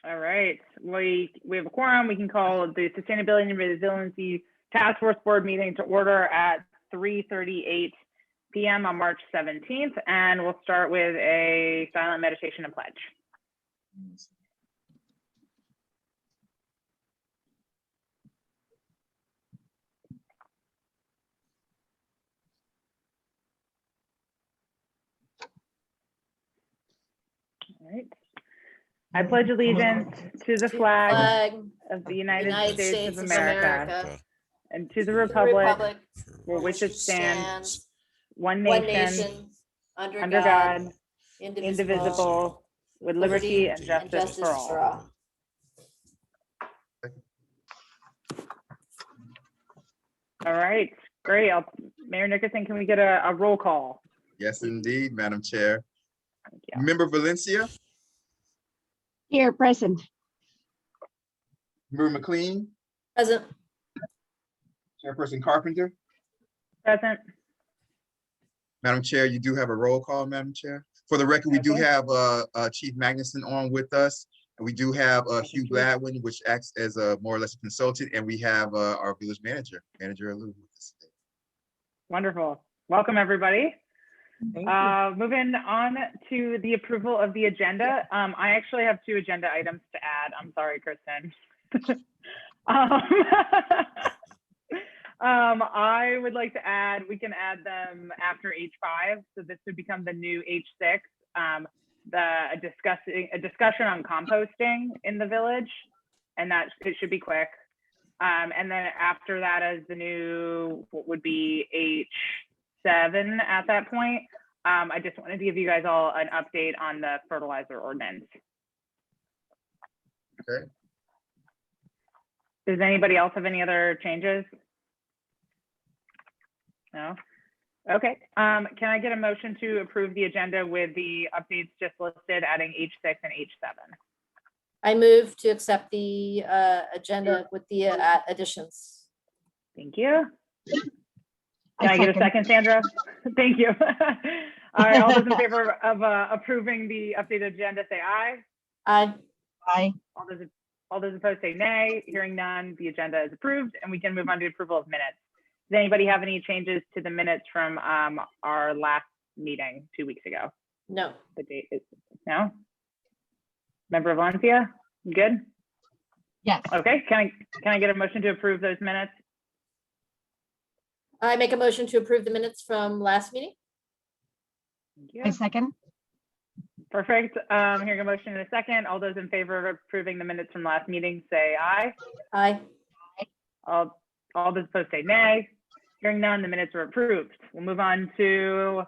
All right, we have a quorum. We can call the Sustainability and Resiliency Task Force Board meeting to order at 3:38 p.m. on March 17th, and we'll start with a silent meditation and pledge. All right. I pledge allegiance to the flag of the United States of America and to the republic for which it stands, one nation, under God, indivisible, with liberty and justice for all. All right, great. Mayor Nickerson, can we get a roll call? Yes, indeed, Madam Chair. Thank you. Member Valencia, Here, present. Member McLean, Present. Chairperson Carpenter. Present. Madam Chair, you do have a roll call, Madam Chair. For the record, we do Okay. have Chief Magnuson on with us. And we do have Hugh Gladwin, which acts as a more or less a consultant, and we have our village manager, Manager Alou, with us today. Wonderful. Welcome, everybody. Thank you. Moving on to the approval of the agenda. I actually have 2 agenda items to add. I'm sorry, Kristen. I would like to add, we can add them after H5. So this would become the new H6, a discussion on composting in the village, and that it should be quick. And then after that as the new, what would be H7 at that point. I just wanted to give you guys all an update on the fertilizer ordinance. Okay. Does anybody else have any other changes? No? Okay, can I get a motion to approve the agenda with the updates just listed, adding H6 and H7? I move to accept the agenda with the additions. Thank you. Can I get a second, Sandra? Thank you. All right, all those in favor of approving the updated agenda, say aye. Aye. Aye. All those opposed say nay. Hearing none, the agenda is approved, and we can move on to approval of minutes. Does anybody have any changes to the minutes from our last meeting 2 weeks ago? No. The date is no. Member Valencia, you good? Yes. Okay, can I get a motion to approve those minutes? I make a motion to approve the minutes from last meeting. Thank you. A second. Perfect. Hearing a motion in a second. All those in favor of approving the minutes from last meeting, say aye. Aye. All those opposed say nay. Hearing none, the minutes are approved. We'll move on to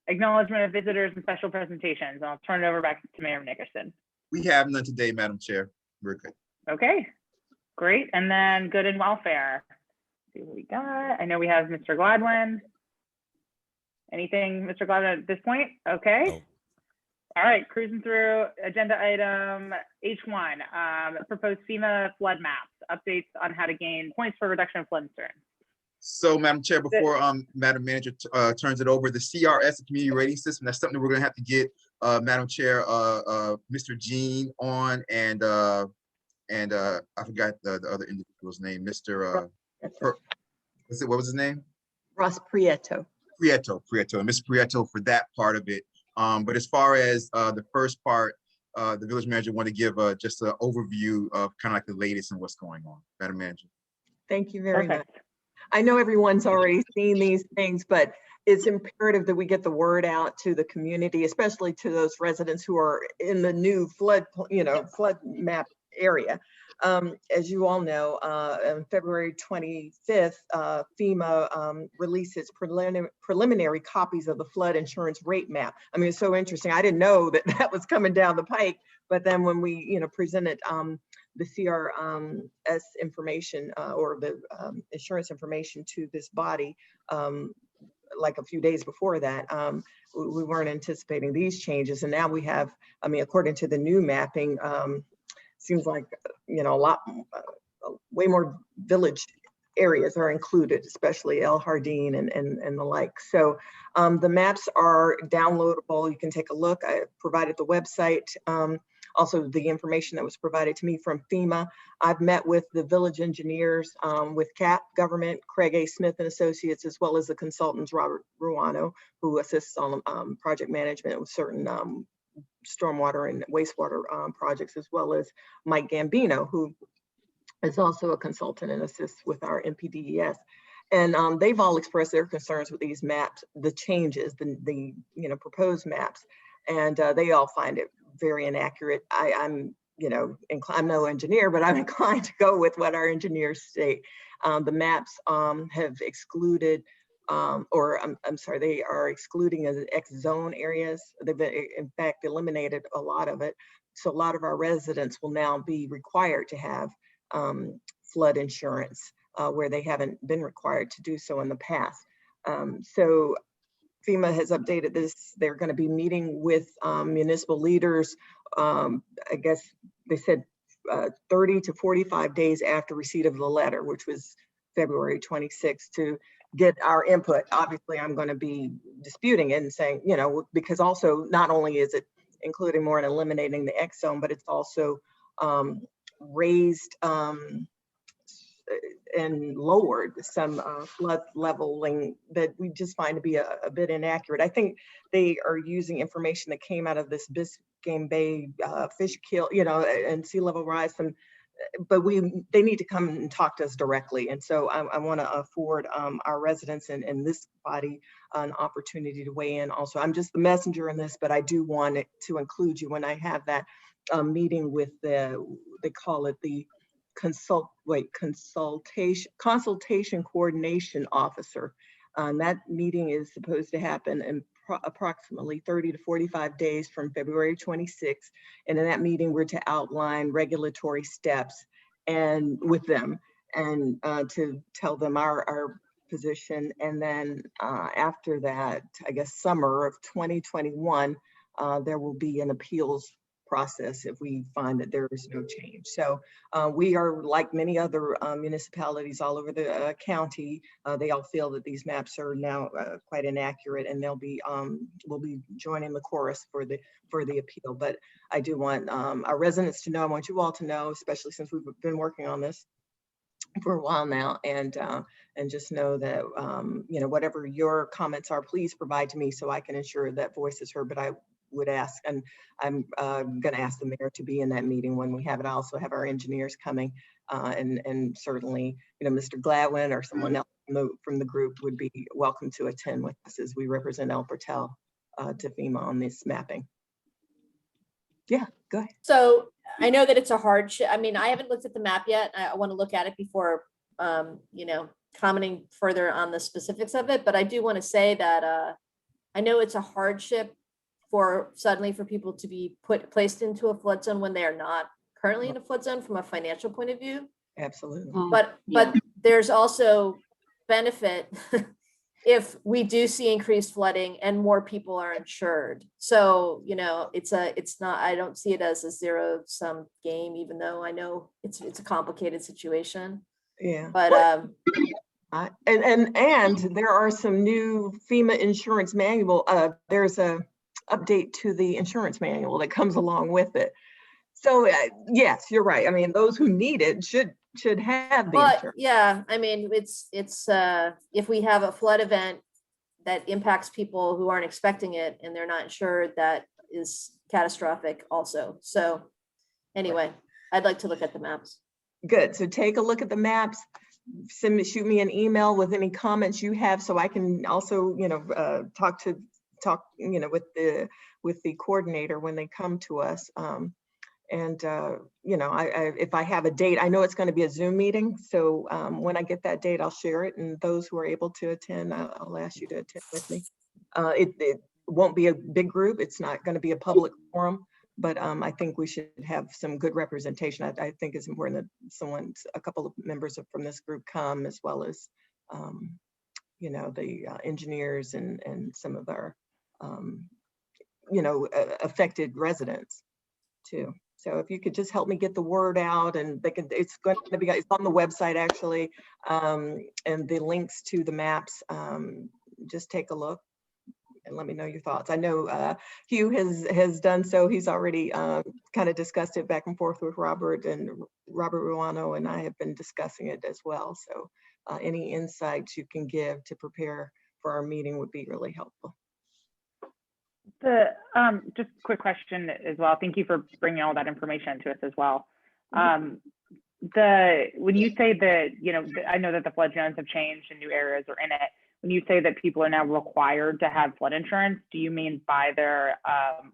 acknowledgement of visitors and special presentations. I'll turn it over back to Mayor Nickerson. We have none today, Madam Chair. We're good. Okay, great. And then good and welfare. Let's see what we got. I know we have Mr. Gladwin. Anything, Mr. Gladwin, at this point? Okay. No. All right, cruising through agenda item H1, proposed FEMA flood maps, updates on how to gain points for reduction of flood insurance. So, Madam Chair, before Madam Manager turns it over, the CRS, the community rating system, that's something that we're gonna have to get Madam Chair, Mr. Jean on, and I forgot the other individual's name, Mr. what was his name? Ross Prieto. Prieto, and Ms. Prieto for that part of it. But as far as the first part, the village manager want to give just an overview of kind of like the latest and what's going on. Madam Manager. Thank you very much. Perfect. I know everyone's already seen these things, but it's imperative that we get the word out to the community, especially to those residents who are in the new flood map area. As you all know, on February 25th, FEMA released its preliminary copies of the flood insurance rate map. I mean, it's so interesting. I didn't know that that was coming down the pike, but then when we, presented the CRS information or the insurance information to this body, like a few days before that, we weren't anticipating these changes. And now we have, according to the new mapping, seems like, a lot, way more village areas are included, especially El Jardín and the like. So the maps are downloadable. You can take a look. I provided the website. also the information that was provided to me from FEMA. I've met with the village engineers, with CAP government, Craig A. Smith and Associates, as well as the consultants, Robert Ruano, who assists on project management with certain stormwater and wastewater projects, as well as Mike Gambino, who is also a consultant and assists with our MPDES. And they've all expressed their concerns with these maps, the changes, the proposed maps, and they all find it very inaccurate. I'm no engineer, but I'm inclined to go with what our engineers state. The maps have excluded, I'm sorry, they are excluding as X zone areas. They've in fact eliminated a lot of it. So a lot of our residents will now be required to have flood insurance where they haven't been required to do so in the past. So FEMA has updated this. They're going to be meeting with municipal leaders. I guess they said 30 to 45 days after receipt of the letter, which was February 26th, to get our input. Obviously, I'm going to be disputing it and saying, because also not only is it including more and eliminating the X zone, but it's also raised and lowered some flood leveling that we just find to be a bit inaccurate. I think they are using information that came out of this Biscayne Bay fish kill, and sea level rise. But they need to come and talk to us directly. And so I want to afford our residents and this body an opportunity to weigh in also. I'm just the messenger in this, but I do want it to include you when I have that meeting with they call it the consultation coordination officer. That meeting is supposed to happen in approximately 30 to 45 days from February 26th. And in that meeting, we're to outline regulatory steps and with them and to tell them our position. And then after that, I guess summer of 2021, there will be an appeals process if we find that there is no change. So we are like many other municipalities all over the county. They all feel that these maps are now quite inaccurate, and we'll be joining the chorus for the appeal. But I do want our residents to know, I want you all to know, especially since we've been working on this for a while now, and just know that whatever your comments are, please provide to me so I can ensure that voice is heard. But I would ask, and I'm going to ask the mayor to be in that meeting when we have it. I also have our engineers coming, and certainly, Mr. Gladwin or someone else from the group would be welcome to attend with us as we represent El Portal to FEMA on this mapping. Yeah, go ahead. So I know that it's a hardship. I mean, I haven't looked at the map yet. I want to look at it before, commenting further on the specifics of it. But I do want to say that I know it's a hardship for people to be placed into a flood zone when they are not currently in a flood zone from a financial point of view. Absolutely. But there's also benefit if we do see increased flooding and more people are insured. So, it's not, I don't see it as a zero-sum game, even though I know it's a complicated situation. Yeah. But and there are some new FEMA insurance manual. There's a update to the insurance manual that comes along with it. So yes, you're right. I mean, those who need it should have the insurance. Yeah, I mean, it's if we have a flood event that impacts people who aren't expecting it and they're not insured, that is catastrophic also. So anyway, I'd like to look at the maps. Good. So take a look at the maps. Shoot me an email with any comments you have, so I can also, talk with the coordinator when they come to us. If I have a date, I know it's going to be a Zoom meeting. So when I get that date, I'll share it. And those who are able to attend, I'll ask you to attend with me. It won't be a big group. It's not going to be a public forum, but I think we should have some good representation. I think it's important that a couple of members from this group come, as well as, the engineers and some of our, affected residents too. So if you could just help me get the word out, and it's on the website actually, and the links to the maps, just take a look and let me know your thoughts. I know Hugh has done so. He's already kind kind of discussed it back and forth with Robert, and Robert Ruano and I have been discussing it as well. So any insights you can give to prepare for our meeting would be really helpful. Just a quick question as well. Thank you for bringing all that information to us as well. When you say that, you know, I know that the flood zones have changed and new areas are in it. When you say that people are now required to have flood insurance, do you mean by their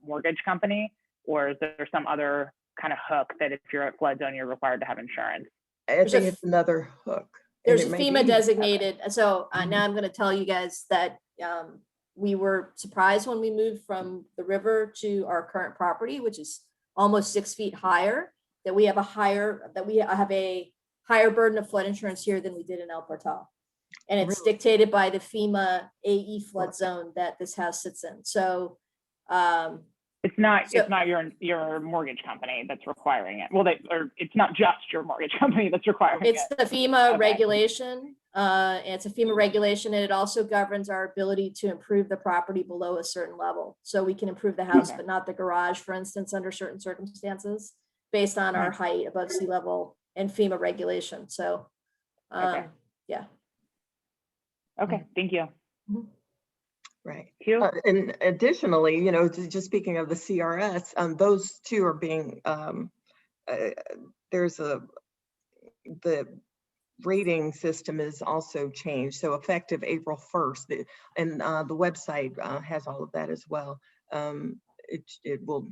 mortgage company, or is there some other kind of hook that if you're at flood zone, you're required to have insurance? I think it's another hook. There's and a it may FEMA be- designated. So now I'm going to tell you guys that we were surprised when we moved from the river to our current property, which is almost 6 feet higher, that we have a higher burden of flood insurance here than we did in El Portal. And it's Really? dictated by the FEMA AE flood zone that this house sits in. So It's not your mortgage company that's requiring it. Well, or it's not just your mortgage company that's requiring it's it. the FEMA Okay. regulation. It's a FEMA regulation, and it also governs our ability to improve the property below a certain level. So we can improve the house, Okay. but not the garage, for instance, under certain circumstances, based on our height above sea level and FEMA regulation. So, Okay. yeah. Okay, thank you. Right. Hugh? And additionally, you know, just speaking of the CRS, those two are being, the rating system is also changed. So effective April 1st, and the website has all of that as well. It will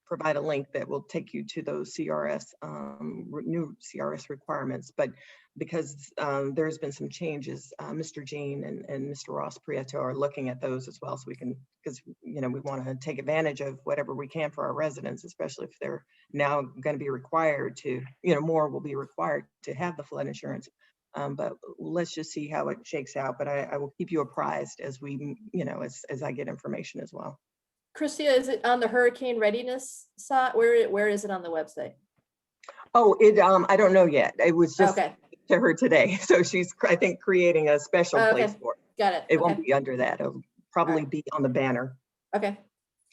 provide a link that will take you to those CRS, new CRS requirements. But because there's been some changes, Mr. Jean and Mr. Ross Prieto are looking at those as well. So we can, because, you know, we want to take advantage of whatever we can for our residents, especially if they're now going to be required to, you know, more will be required to have the flood insurance. But let's just see how it shakes out. But I will keep you apprised as we, you know, as I get information as well. Christia, is it on the hurricane readiness side? Where is it on the website? Oh, I don't know yet. It was just Okay, to her today. So she's, I think, creating a special Okay. place for it. got it. It won't Okay. be under that. It'll probably right. be on the banner. Okay.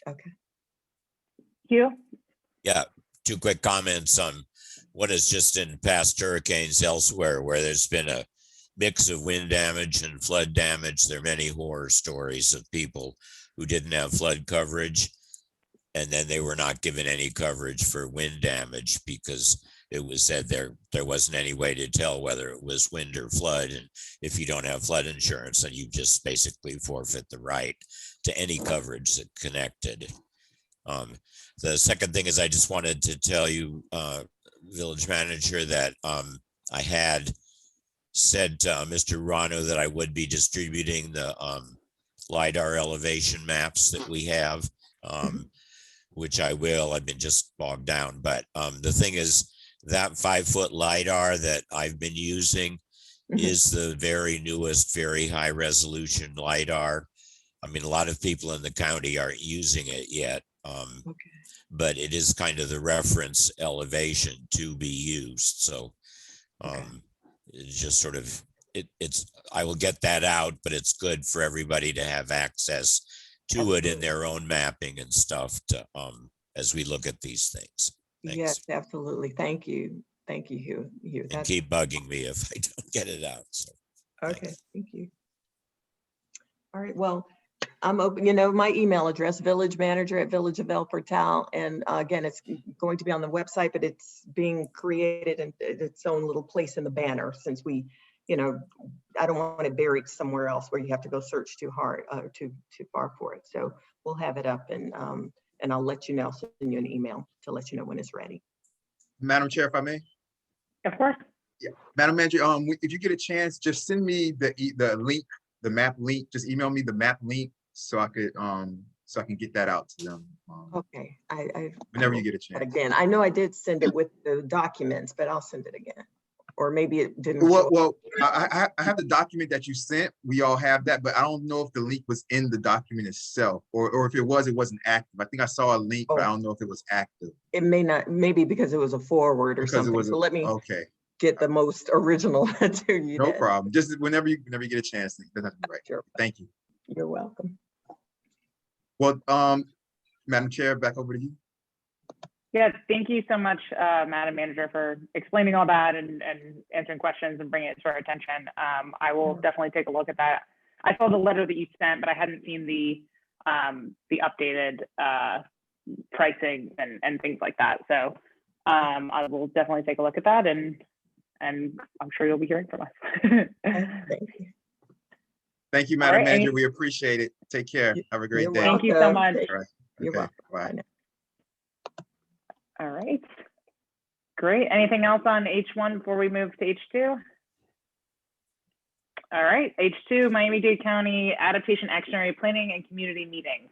Okay. Hugh? Yeah, two quick comments on what is just in past hurricanes elsewhere where there's been a mix of wind damage and flood damage. There are many horror stories of people who didn't have flood coverage, and then they were not given any coverage for wind damage because it was said there wasn't any way to tell whether it was wind or flood. And if you don't have flood insurance, then you just basically forfeit the right to any coverage that connected. The second thing is I just wanted to tell you, village manager, that I had said to Mr. Rano that I would be distributing the LiDAR elevation maps that we have, which I will. I've been just bogged down. But the thing is, that 5-foot LiDAR that I've been using is the very newest, very high resolution LiDAR. I mean, a lot of people in the county aren't using it yet. But it is kind of the reference elevation to be used. So it's just sort of, I will get that out, but it's good for everybody to have access to it in their own mapping and stuff to, as we look at these things. Thanks. Yes, absolutely. Thank you. Thank you, Hugh. And keep bugging me if I don't get it out. So, Okay, thanks. thank you. All right, well, I'm open, you know, my email address, villagemanager@villageofelportal. And again, it's going to be on the website, but it's being created in its own little place in the banner, since we, you know, I don't want it buried somewhere else where you have to go search too hard, too far for it. So we'll have it up, and I'll let you know, send you an email to let you know when it's ready. Madam Chair, if I may. Of course. Yeah, Madam Manager, if you get a chance, just send me the link, the map link. Just email me the map link so I could so I can get that out to them. Okay, Whenever you get a chance. again, I know I did send it with the documents, but I'll send it again. Or maybe it didn't. Well, I have the document that you sent. We all have that, but I don't know if the link was in the document itself, or if it was, it wasn't active. I think I saw a link, but I don't know if it was active. It may not, maybe because it was a forward or something. So let me get the most original to you. No problem. Just whenever you get a chance. That's right. Sure. Thank you. You're welcome. Well, Madam Chair, back over to you. Yeah, thank you so much, Madam Manager, for explaining all that and answering questions and bringing it to our attention. I will definitely take a look at that. I saw the letter that you sent, but I hadn't seen the updated pricing and things like that. So I will definitely take a look at that, and I'm sure you'll be hearing from us. Thank you. Thank you, Madam right, Manager. We appreciate it. Take care. Have a great You're day. Thank you so welcome. much. All right. You're Okay, welcome. bye. Bye now. All right. Great. Anything else on H1 before we move to H2? All right. H2, Miami-Dade County Adaptation, Actionary, Planning, and Community Meetings.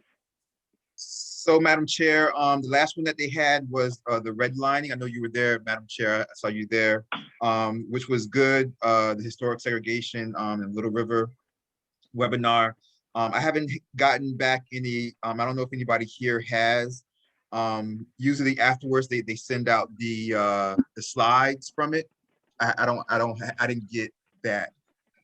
So, Madam Chair, the last one that they had was the redlining. I know you were there, Madam Chair. I saw you there, which was good. The historic segregation in Little River webinar. I haven't gotten back any. I don't know if anybody here has. Usually afterwards they send out the slides from it. I didn't get that.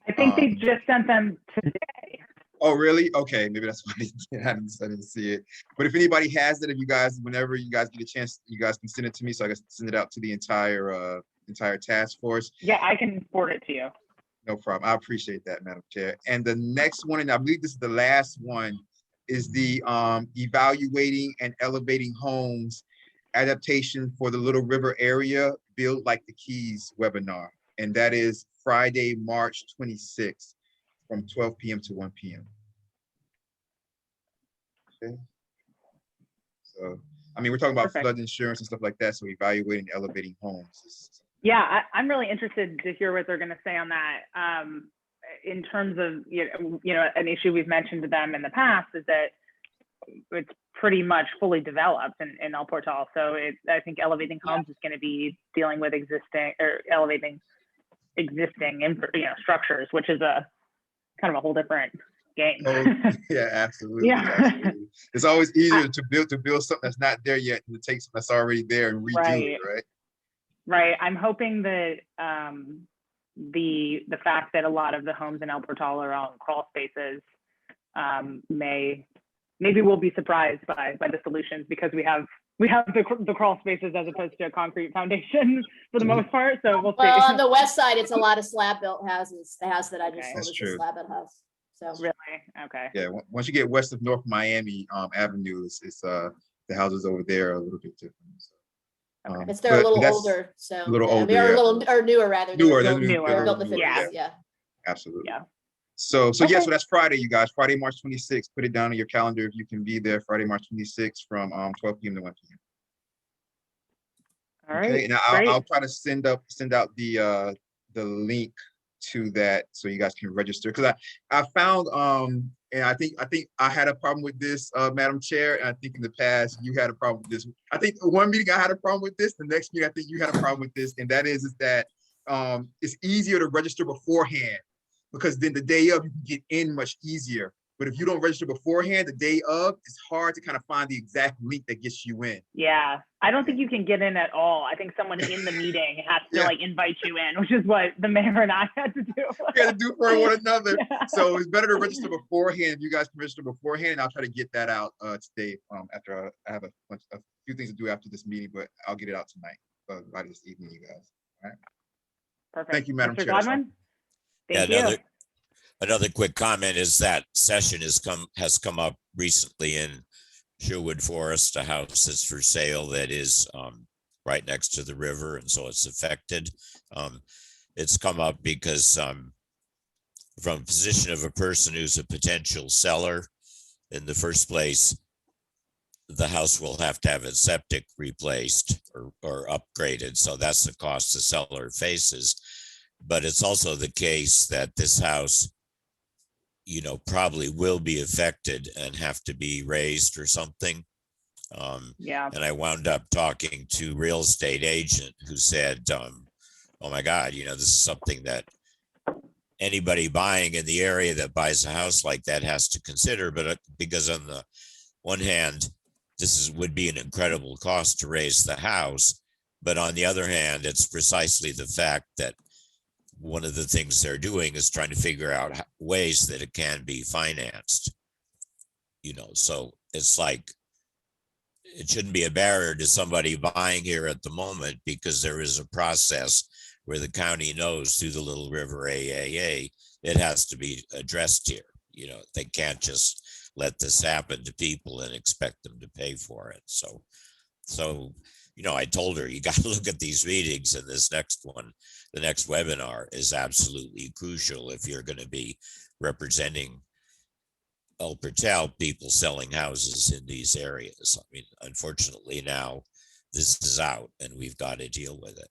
I think they just sent them today. Oh, really? Okay, maybe that's why I didn't see it. But if anybody has it, if you guys, whenever you guys get a chance, you guys can send it to me, so I can send it out to the entire task force. Yeah, I can forward it to you. No problem. I appreciate that, Madam Chair. And the next one, and I believe this is the last one, is the evaluating and elevating homes adaptation for the Little River area, Build Like the Keys webinar. And that is Friday, March 26th from 12 p.m. to 1 p.m. Okay. So, I mean, we're talking about Perfect. flood insurance and stuff like that. So evaluating, elevating homes. Yeah, I'm really interested to hear what they're going to say on that. In terms of, you know, an issue we've mentioned to them in the past is that it's pretty much fully developed in El Portal. So I think elevating homes is going to be dealing with elevating existing structures, which is a kind of a whole different game. Oh, yeah, absolutely. Yeah. Absolutely. It's always easier to build something that's not there yet than to take something that's already there and redo it, right? Right. I'm hoping that the fact that a lot of the homes in El Portal are on crawl spaces maybe we'll be surprised by the solutions, because we have the crawl spaces as opposed to a concrete foundation for the most part. So we'll see. Well, on the west side, it's a lot of slab built houses. The house that I just Okay. sold That's is true. a slab built house. So Really? Okay. Yeah, once you get west of North Miami Avenue, it's the houses over there are a little bit different. So, it's they're a but little that's older. So a little yeah, older, they are yeah. a little or newer rather. They were Newer, built, newer. they were built in the newer, 50s. Yeah. absolutely. Yeah. So yeah, Okay. so that's Friday, you guys. Friday, March 26th. Put it down on your calendar if you can be there. Friday, March 26th from 12 p.m. to 1 p.m. All right. Okay, and I'll try to send out the link to that so you guys can register, because I found and I think I had a problem with this, Madam Chair, and I think in the past you had a problem with this. I think one meeting I had a problem with this, the next meeting I think you had a problem with this, and that is that it's easier to register beforehand, because then the day of you can get in much easier. But if you don't register beforehand, the day of, it's hard to kind of find the exact link that gets you in. Yeah, I don't think you can get in at all. I think someone in the meeting has to Yeah. like invite you in, which is what the mayor and I had to do. We got to do for one another. Yeah. So it's better to register beforehand. If you guys can register beforehand, I'll try to get that out today. After I have a few things to do after this meeting, but I'll get it out tonight, by this evening, you guys. All right. Perfect. Thank you, Madam Mr. Chair. That's all. Godwin? Thank you. Another quick comment is that session has come up recently in Sherwood Forest, a house that's for sale that is right next to the river, and so it's affected. It's come up because from a position of a person who's a potential seller, in the first place, the house will have to have its septic replaced or upgraded. So that's the cost the seller faces. But it's also the case that this house, probably will be affected and have to be raised or something. Yeah. And I wound up talking to real estate agent who said, oh my God, this is something that anybody buying in the area that buys a house like that has to consider. But because on the one hand, would be an incredible cost to raise the house. But on the other hand, it's precisely the fact that one of the things they're doing is trying to figure out ways that it can be financed. So it's like, it shouldn't be a barrier to somebody buying here at the moment, because there is a process where the county knows through the Little River AAA, it has to be addressed here. You know, they can't just let this happen to people and expect them to pay for it. So, you know, I told her, you got to look at these meetings, and this next one, the next webinar is absolutely crucial if you're going to be representing El Portal people selling houses in these areas. I mean, unfortunately now this is out and we've got to deal with it.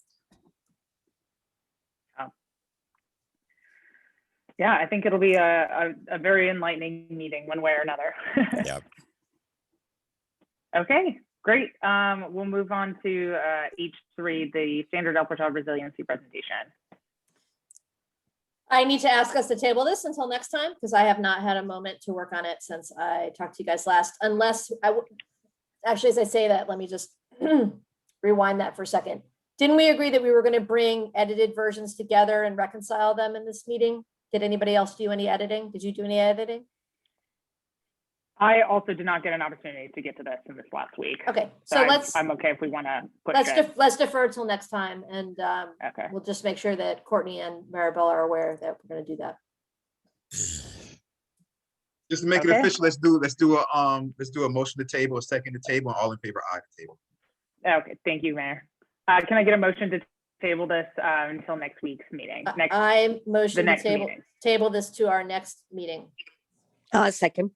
Yeah, I think it'll be a very enlightening meeting one way or another. Yeah. Okay, great. We'll move on to H3, the standard El Portal resiliency presentation. I need to ask us to table this until next time, because I have not had a moment to work on it since I talked to you guys last, unless actually, as I say that, let me just rewind that for a second. Didn't we agree that we were going to bring edited versions together and reconcile them in this meeting? Did anybody else do any editing? Did you do any editing? I also did not get an opportunity to get to this in this last week. Okay, so I'm okay if we want to push it. let's defer till next time, and Okay. we'll just make sure that Courtney and Maribel are aware that we're going to do that. Just to make it Okay. official, let's do a motion to table, a second to table, and all in favor, aye to table. Okay, thank you, Mayor. Can I get a motion to table this until next week's meeting? I motion to next meeting. table this to our next meeting. Second.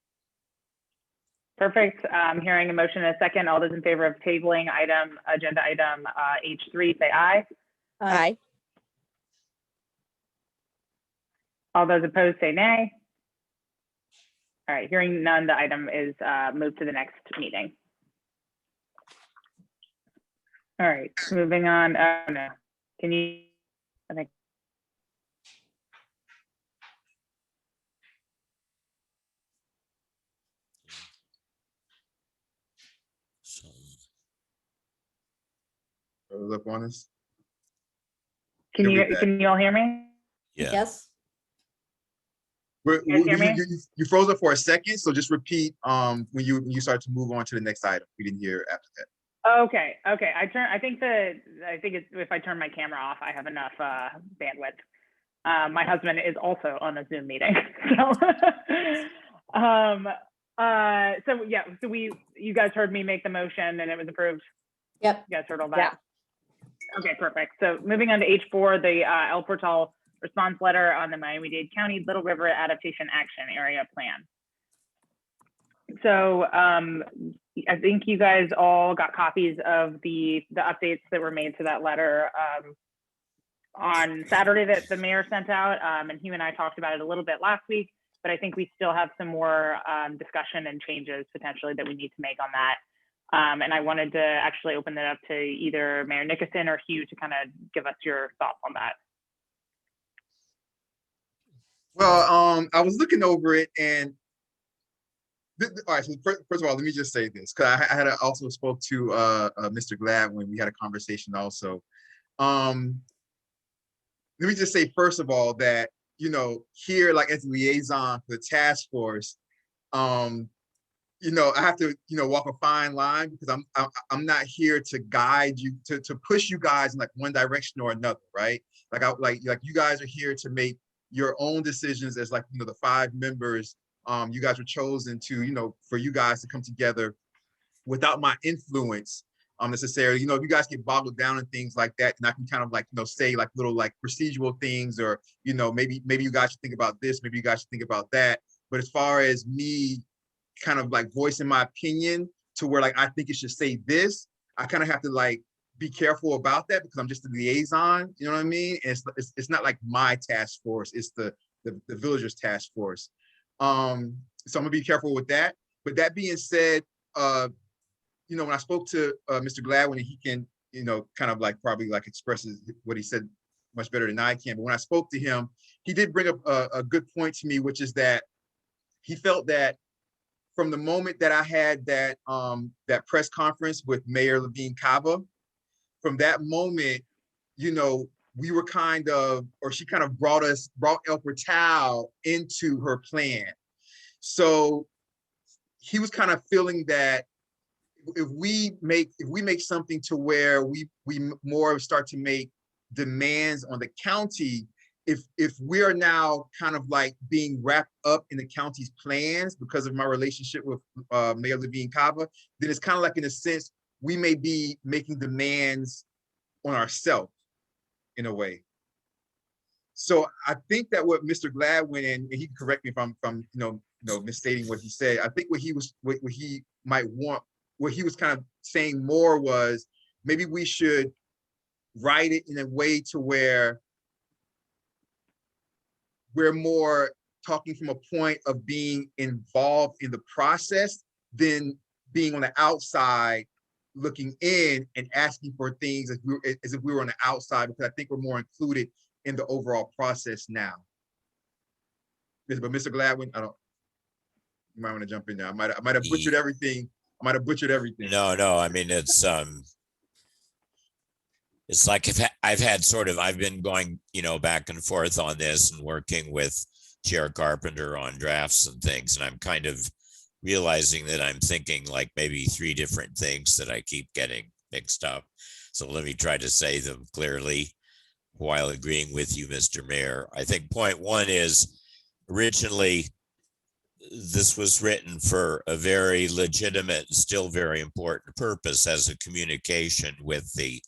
Perfect. Hearing a motion and a second. All those in favor of tabling agenda item H3, say aye. Aye. All those opposed, say nay. All right, hearing none, the item is moved to the next meeting. All right, moving on. No. Can you, I think. So, Look on us. Can He'll be you back. can you all hear me? yeah. Yes. guys hear me? You froze up for a second, so just repeat when you start to move on to the next item. We didn't hear after that. Okay. I think it's if I turn my camera off, I have enough bandwidth. My husband is also on a Zoom meeting, so so you guys heard me make the motion and it was approved. Yep. You guys heard all that. Yeah. Okay, perfect. So moving on to H4, the El Portal response letter on the Miami-Dade County Little River Adaptation Action Area Plan. So I think you guys all got copies of the updates that were made to that letter on Saturday that the mayor sent out, and he and I talked about it a little bit last week, but I think we still have some more discussion and changes potentially that we need to make on that. And I wanted to actually open it up to either Mayor Nickerson or Hugh to kind of give us your thoughts on that. Well, I was looking over it, and all right. So first of all, let me just say this, because I had also spoke to Mr. Glad when we had a conversation also. Let me just say first of all that here, like as a liaison for the task force, I have to walk a fine line, because I'm not here to guide you to push you guys in like one direction or another, right? Like you guys are here to make your own decisions as like the 5 members. You guys were chosen to for you guys to come together without my influence necessarily. If you guys get boggled down in things like that, and I can kind of like say like little like procedural things, or maybe you guys should think about this, maybe you guys should think about that. But as far as me kind of like voicing my opinion to where like I think it should say this, I kind of have to like be careful about that, because I'm just a liaison, you know what I mean? And it's not like my task force, it's the villagers task force. So I'm gonna be careful with that. But that being said, when I spoke to Mr. Gladwin, and he can kind of like probably like expresses what he said much better than I can, but when I spoke to him, he did bring up a good point to me, which is that he felt that from the moment that I had that press conference with Mayor Levine Cava, from that moment, we were kind of, or she kind of brought El Portal into her plan. So he was kind of feeling that if we make something to where we more start to make demands on the county, if we are now kind of like being wrapped up in the county's plans because of my relationship with Mayor Levine Cava, then it's kind of like, in a sense, we may be making demands on ourselves in a way. So I think that what Mr. Gladwin, and he can correct me if I'm misstating what he said, I think what he might want, what he was kind of saying more was, maybe we should write it in a way to where we're more talking from a point of being involved in the process than being on the outside looking in and asking for things as if we were on the outside, because I think we're more included in the overall process now. But Mr. Gladwin, you might want to jump in there. I might have butchered everything. No, I mean, it's like I've been going, back and forth on this and working with Chair Carpenter on drafts and things. And I'm kind of realizing that I'm thinking like maybe 3 different things that I keep getting mixed up. So let me try to say them clearly while agreeing with you, Mr. Mayor. I think point 1 is, originally, this was written for a very legitimate and still very important purpose as a communication with the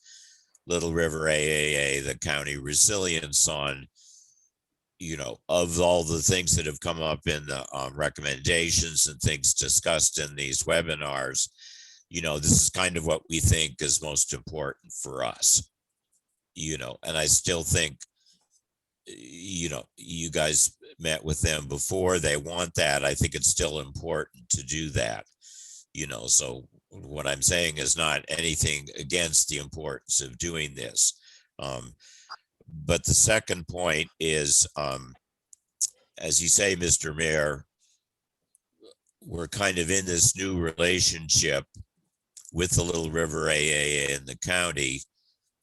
Little River AAA, the county resilience on, of all the things that have come up in the recommendations and things discussed in these webinars, this is kind of what we think is most important for us, and I still think, you guys met with them before, they want that. I think it's still important to do that, so what I'm saying is not anything against the importance of doing this. But the second point is, as you say, Mr. Mayor, we're kind of in this new relationship with the Little River AAA in the county.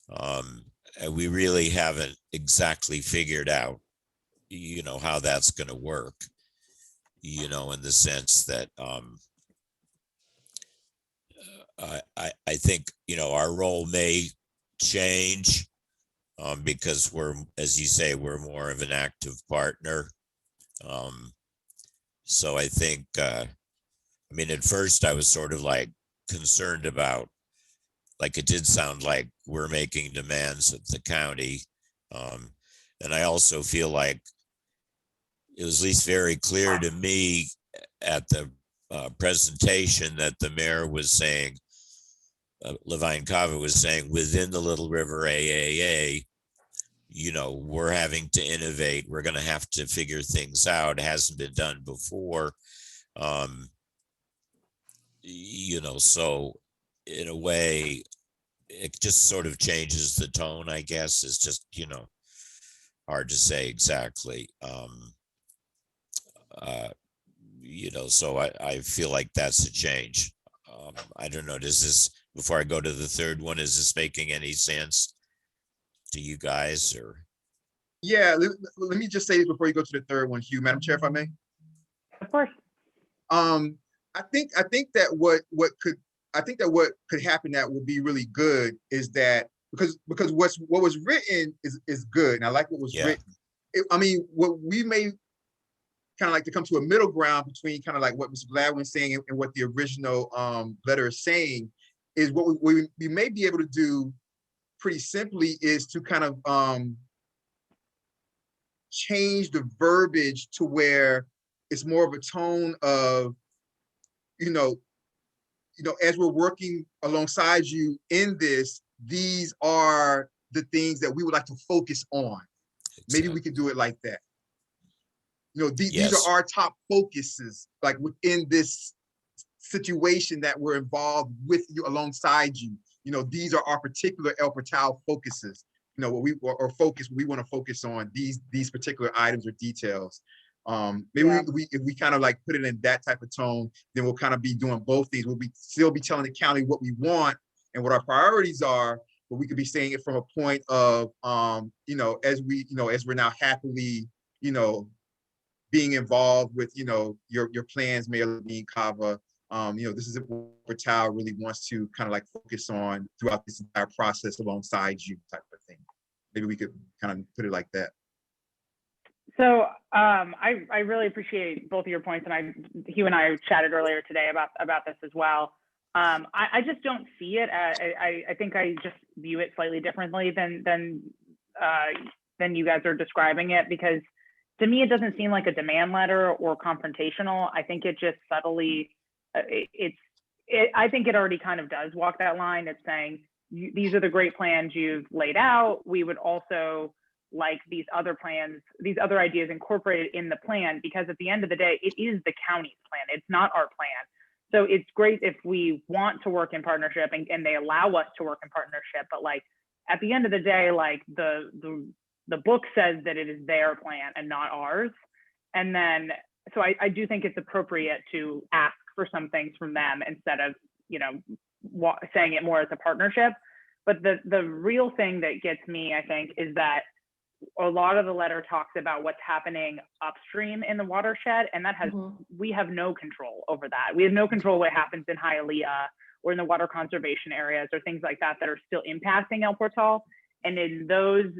And we really haven't exactly figured out, how that's going to work, in the sense that I think, our role may change because we're, as you say, we're more of an active partner. So I think, at first I was sort of like concerned about, like, it did sound like we're making demands of the county. And I also feel like it was at least very clear to me at the presentation that the mayor was saying, Levine Cava was saying, within the Little River AAA, we're having to innovate. We're going to have to figure things out. It hasn't been done before. So in a way, it just sort of changes the tone, I guess. It's just, hard to say exactly. So I feel like that's a change. I don't know, does this, before I go to the third one, is this making any sense to you guys, or? Yeah, let me just say this before you go to the third one, Hugh, Madam Chair, if I may. Of course. I think that what could happen that will be really good is that, because what was written is good, and I like what was written. What we may kind of like to come to a middle ground between kind of like what Mr. Gladwin is saying and what the original letter is saying, is what we may be able to do pretty simply is to kind of change the verbiage to where it's more of a tone of, as we're working alongside you in this, these are the things that we would like to focus on. Maybe we could do it like that. These are our top focuses, like within this situation that we're involved with you, alongside you. These are our particular El Portal focuses. What we want to focus on these particular items or details. Maybe if we kind of like put it in that type of tone, then we'll kind of be doing both things. We'll still be telling the county what we want and what our priorities are, but we could be saying it from a point of, as we're now happily, being involved with, your plans, Mayor Levine Cava, this is what Tao really wants to kind of like focus on throughout this entire process alongside you type of thing. Maybe we could kind of put it like that. So I really appreciate both of your points, and Hugh and I chatted earlier today about this as well. I just don't see it. I think I just view it slightly differently than you guys are describing it, because to me it doesn't seem like a demand letter or confrontational. I think it just subtly I think it already kind of does walk that line. It's saying these are the great plans you've laid out. We would also like these other plans, these other ideas incorporated in the plan, because at the end of the day, it is the county's plan. It's not our plan. So it's great if we want to work in partnership and they allow us to work in partnership. But like at the end of the day, like the book says that it is their plan and not ours. And then, so I do think it's appropriate to ask for some things from them instead of, saying it more as a partnership. But the real thing that gets me, I think, is that a lot of the letter talks about what's happening upstream in the watershed, and that has we have no control over that. We have no control what happens in Hialeah or in the water conservation areas or things like that are still impacting El Portal. And in those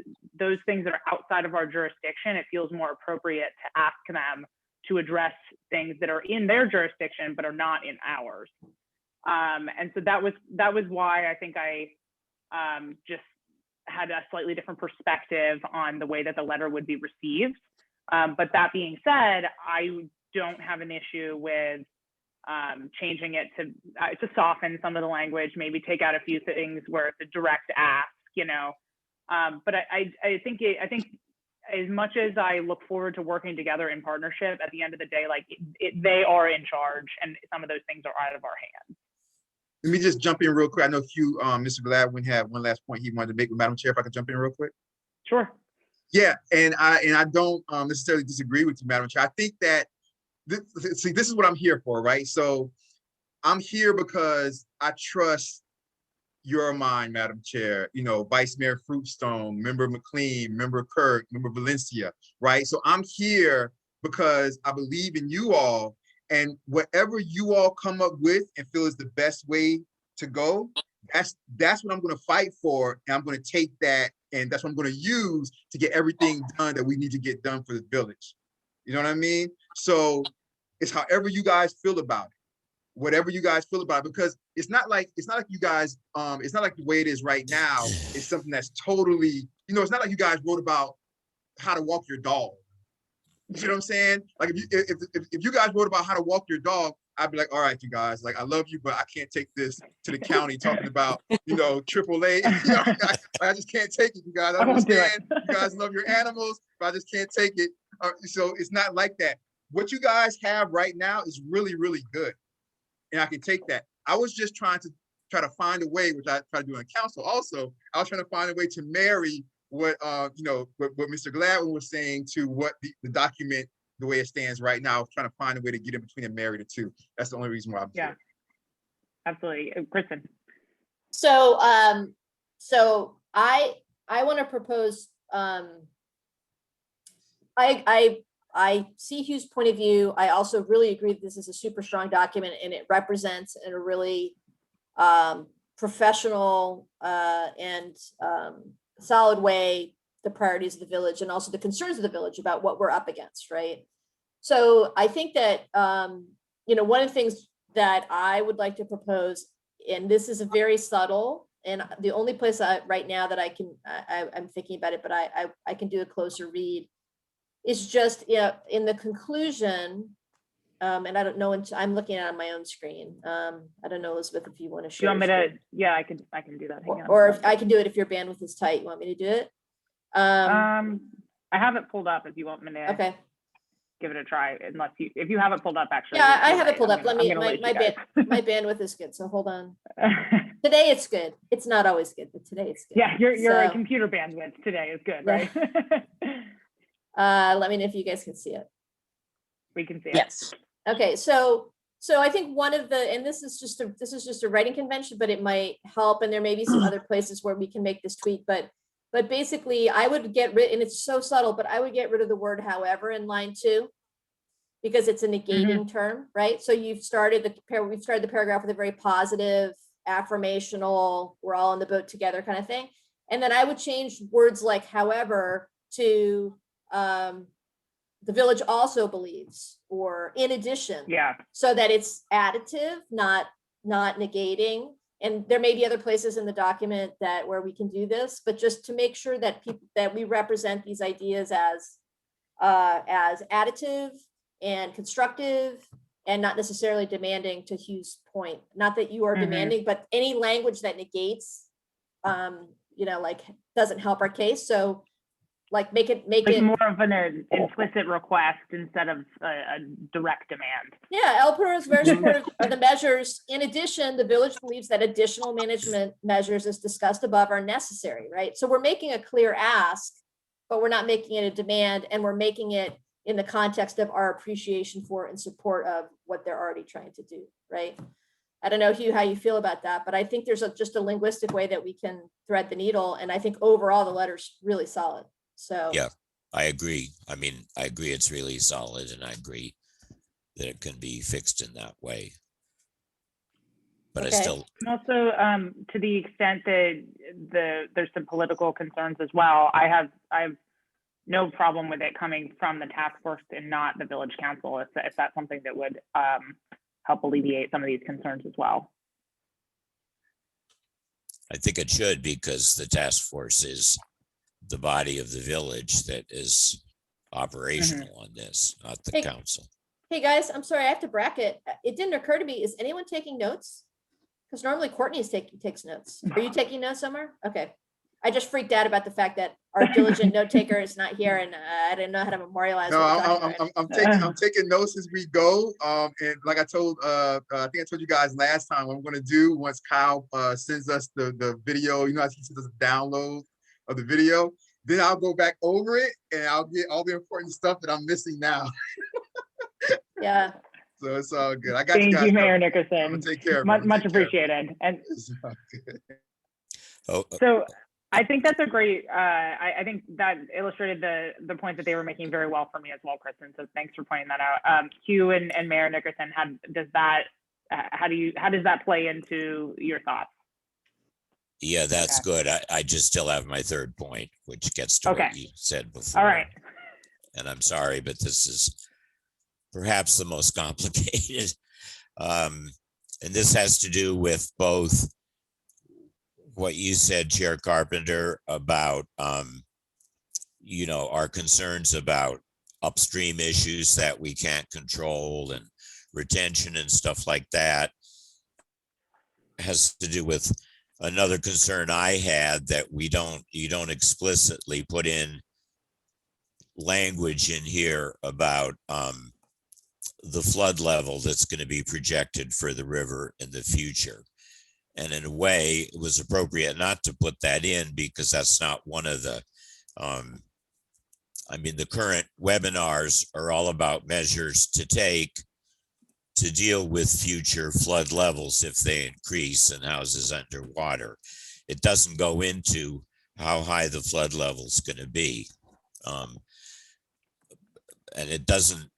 things that are outside of our jurisdiction, it feels more appropriate to ask them to address things that are in their jurisdiction but are not in ours. And so that was why I think I just had a slightly different perspective on the way that the letter would be received. But that being said, I don't have an issue with changing it to soften some of the language, maybe take out a few things where it's a direct ask, But I think as much as I look forward to working together in partnership, at the end of the day, like they are in charge, and some of those things are out of our hands. Let me just jump in real quick. I know Hugh, Mr. Gladwin had one last point he wanted to make with Madam Chair. If I could jump in real quick. Sure. Yeah, and I don't necessarily disagree with you, Madam Chair. I think that this is what I'm here for, right? So I'm here because I trust your mind, Madam Chair. Vice Mayor Fruitstone, Member McLean, Member Kirk, Member Valencia, right? So I'm here because I believe in you all. And whatever you all come up with and feel is the best way to go, that's what I'm going to fight for. And I'm going to take that, and that's what I'm going to use to get everything done that we need to get done for the village. You know what I mean? So it's however you guys feel about it, whatever you guys feel about it, because it's not like you guys, it's not like the way it is right now. It's something that's totally, it's not like you guys wrote about how to walk your dog. You know what I'm saying? Like if you guys wrote about how to walk your dog, I'd be like, all right, you guys, like I love you, but I can't take this to the county talking about, AAA. I just can't take it, you guys. I understand you guys love your animals, but I just can't take it. So it's not like that. What you guys have right now is really, really good. And I can take that. I was just trying to find a way, which I try to do in council also. I was trying to find a way to marry what what Mr. Gladwin was saying to what the document, the way it stands right now, trying to find a way to get in between and marry the two. That's the only reason why I'm here. Absolutely. Kristen. So I want to propose, I see Hugh's point of view. I also really agree that this is a super strong document, and it represents in a really professional and solid way the priorities of the village and also the concerns of the village about what we're up against, right? So I think that one of the things that I would like to propose, and this is a very subtle, and the only place right now that I'm thinking about it, but I can do a closer read, is just in the conclusion. And I don't know, I'm looking at it on my own screen. I don't know, Elizabeth, if you want to share. You want me to? Yeah, I can do that. Hang on. Or if I can do it if your bandwidth is tight. You want me to do it? I have it pulled up if you want me to. Okay. Give it a try, if you have it pulled up, actually. Yeah, I have it pulled up. My bandwidth is good, so hold on. Today it's good. It's not always good, but today it's good. Yeah, your computer bandwidth today is good, right? Let me know if you guys can see it. We can see it. Yes. Okay, so I think one of the, and this is just a writing convention, but it might help, and there may be some other places where we can make this tweak, but basically I would get rid, and it's so subtle, but I would get rid of the word however in line 2. because it's a negating term, right? So we've started the paragraph with a very positive, affirmational, we're all in the boat together kind of thing. And then I would change words like however to the village also believes, or in addition. Yeah. So that it's additive, not negating. And there may be other places in the document where we can do this, but just to make sure that we represent these ideas as additive and constructive, and not necessarily demanding, to Hugh's point. Not that you are demanding, but any language that negates, like doesn't help our case. So like make it more of an implicit request instead of a direct demand. Yeah, Alper is very supportive of the measures. In addition, the village believes that additional management measures as discussed above are necessary, right? So we're making a clear ask, but we're not making it a demand, and we're making it in the context of our appreciation for and support of what they're already trying to do, right? I don't know, Hugh, how you feel about that, but I think there's just a linguistic way that we can thread the needle, and I think overall the letter's really solid. So Yeah, I agree. I mean, I agree it's really solid, and I agree that it can be fixed in that way. But Okay. I still, And also, to the extent that there's some political concerns as well, I have no problem with it coming from the task force and not the village council, if that's something that would help alleviate some of these concerns as well. I think it should, because the task force is the body of the village that is operational on this, not the Hey. council. Hey guys, I'm sorry, I have to bracket. It didn't occur to me, is anyone taking notes? Because normally Courtney takes notes. Are you taking notes somewhere? Okay. I just freaked out about the fact that our diligent note taker is not here, and I didn't know how to memorialize. No, what we're talking about. I'm taking notes as we go. And like I told, I think I told you guys last time, what I'm going to do once Kyle sends us the video, he sends us a download of the video, then I'll go back over it and I'll get all the important stuff that I'm missing now. Yeah. So it's all good. I got Thank you guys. you, Mayor I'm Nickerson. gonna take care of it. Much appreciated. And Oh, so I think that's a great, I think that illustrated the point that they were making very well for me as well, Kristen. So thanks for pointing that out. Hugh and Mayor Nickerson, how does that play into your thoughts? yeah, that's good. I just still have my third point, which gets to what you said before. All right. And I'm sorry, but this is perhaps the most complicated. And this has to do with both what you said, Chair Carpenter, about, our concerns about upstream issues that we can't control, and retention and stuff like that. Has to do with another concern I had, that you don't explicitly put in language in here about the flood level that's going to be projected for the river in the future. And in a way, it was appropriate not to put that in, because that's not one of the, the current webinars are all about measures to take to deal with future flood levels if they increase and houses underwater. It doesn't go into how high the flood level is going to be. And it doesn't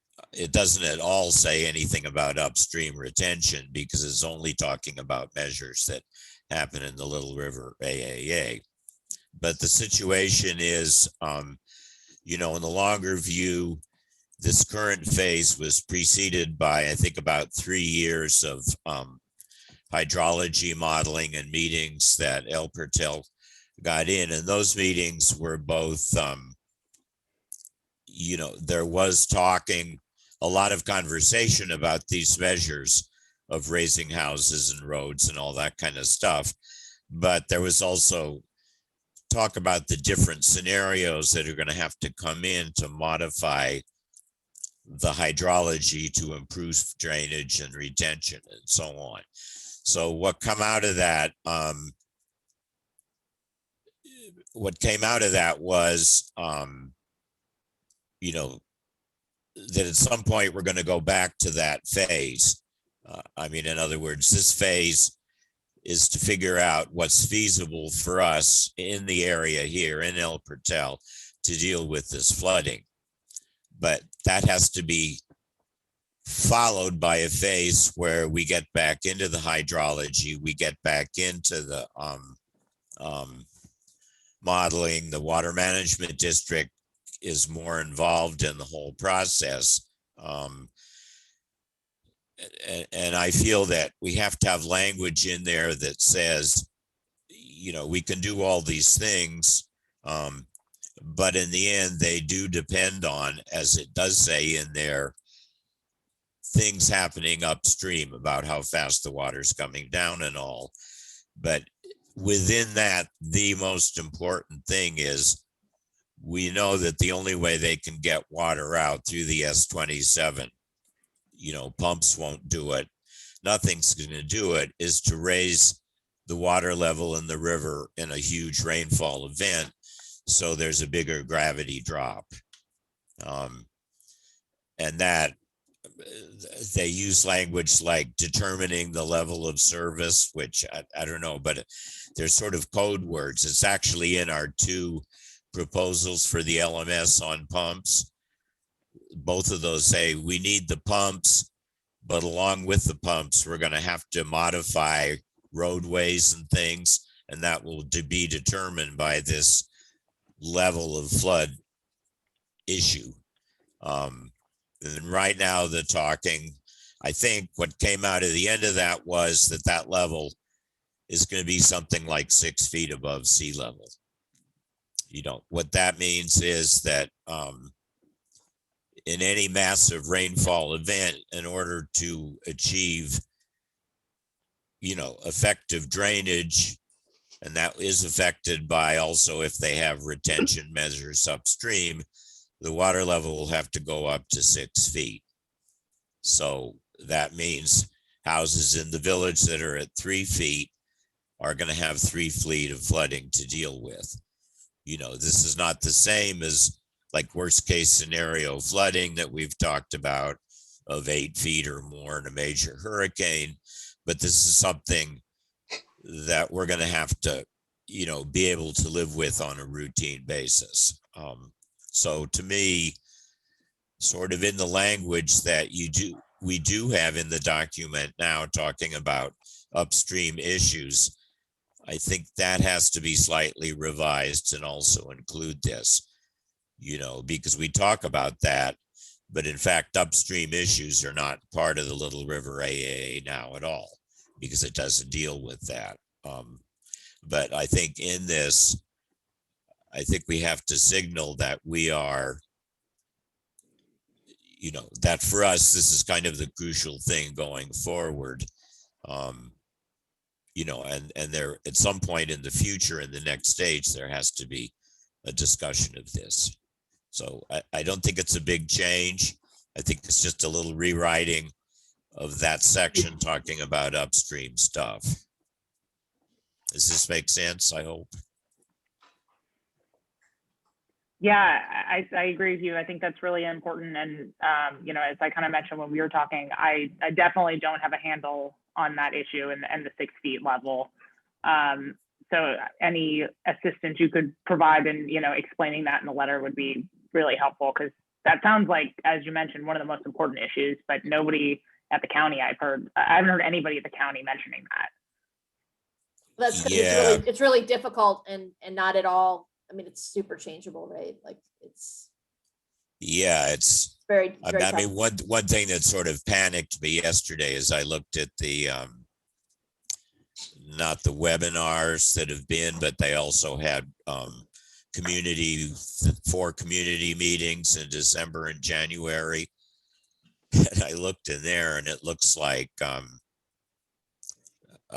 at all say anything about upstream retention, because it's only talking about measures that happen in the Little River AAA. But the situation is, in the longer view, this current phase was preceded by, I think, about 3 years of hydrology modeling and meetings that El Pertel got in. And those meetings were both, there was a lot of conversation about these measures of raising houses and roads and all that kind of stuff. But there was also talk about the different scenarios that are going to have to come in to modify the hydrology to improve drainage and retention and so on. So what came out of that was, that at some point we're going to go back to that phase. In other words, this phase is to figure out what's feasible for us in the area here in El Pertel to deal with this flooding. But that has to be followed by a phase where we get back into the hydrology, we get back into the modeling. The water management district is more involved in the whole process. And I feel that we have to have language in there that says, you know, we can do all these things, but in the end, they do depend on, as it does say in there, things happening upstream about how fast the water's coming down and all. But within that, the most important thing is we know that the only way they can get water out through the S27, you know, pumps won't do it. Nothing's going to do it, is to raise the water level in the river in a huge rainfall event. So there's a bigger gravity drop. And that they use language like determining the level of service, which I don't know, but there's sort of code words. It's actually in our 2 proposals for the LMS on pumps. Both of those say we need the pumps, but along with the pumps, we're going to have to modify roadways and things, and that will be determined by this level of flood issue. And right now the talking, I think what came out of the end of that was that that level is going to be something like 6 feet above sea level. You know, what that means is that in any massive rainfall event, in order to achieve, you know, effective drainage, and that is affected by also if they have retention measures upstream, the water level will have to go up to 6 feet. So that means houses in the village that are at 3 feet are going to have 3 feet of flooding to deal with. You know, this is not the same as like worst case scenario flooding that we've talked about of 8 feet or more in a major hurricane. But this is something that we're going to have to, you know, be able to live with on a routine basis. So to me, sort of in the language that we do have in the document now talking about upstream issues, I think that has to be slightly revised and also include this, you know, because we talk about that, but in fact, upstream issues are not part of the Little River AAA now at all, because it doesn't deal with that. But I think in this, I think we have to signal that we are, you know, that for us, this is kind of the crucial thing going forward. You know, and there at some point in the future, in the next stage, there has to be a discussion of this. So I don't think it's a big change. I think it's just a little rewriting of that section talking about upstream stuff. Does this make sense? I hope. Yeah, I agree with you. I think that's really important. And, you know, as I kind of mentioned when we were talking, I definitely don't have a handle on that issue and the 6 feet level. So any assistance you could provide in, you know, explaining that in the letter would be really helpful, because that sounds like, as you mentioned, one of the most important issues, but nobody at the county I haven't heard anybody at the county mentioning that. That's because Yeah. it's really difficult and not at all. I mean, it's super changeable, right? Like it's very I tough. mean, one thing that sort of panicked me yesterday is I looked at the not the webinars that have been, but they also had 4 community meetings in December and January. And I looked in there and it looks like I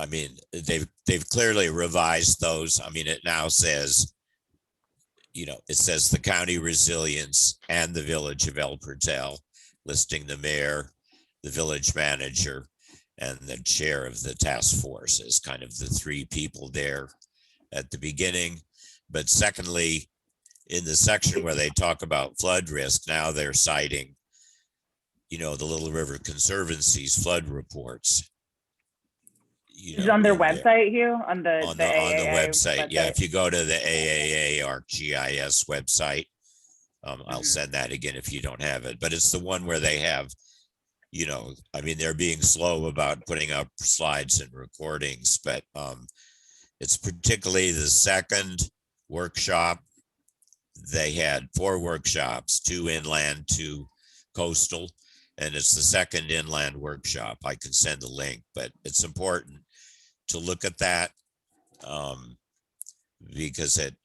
mean, they've clearly revised those. I mean, it now says, you know, it says the county resilience and the village of El Portal, listing the mayor, the village manager, and the chair of the task force as kind of the 3 people there at the beginning. But secondly, in the section where they talk about flood risk, now they're citing, you know, the Little River Conservancy's flood reports. You Is know, it on their in there. website, Hugh? On the On the AAA website. Yeah, if you go to the AAA ArcGIS website, I'll send that again if you don't have it. But it's the one where they have I mean, they're being slow about putting up slides and recordings, but it's particularly the second workshop. They had 4 workshops, 2 inland, 2 coastal, and it's the second inland workshop. I can send the link, but it's important to look at that because it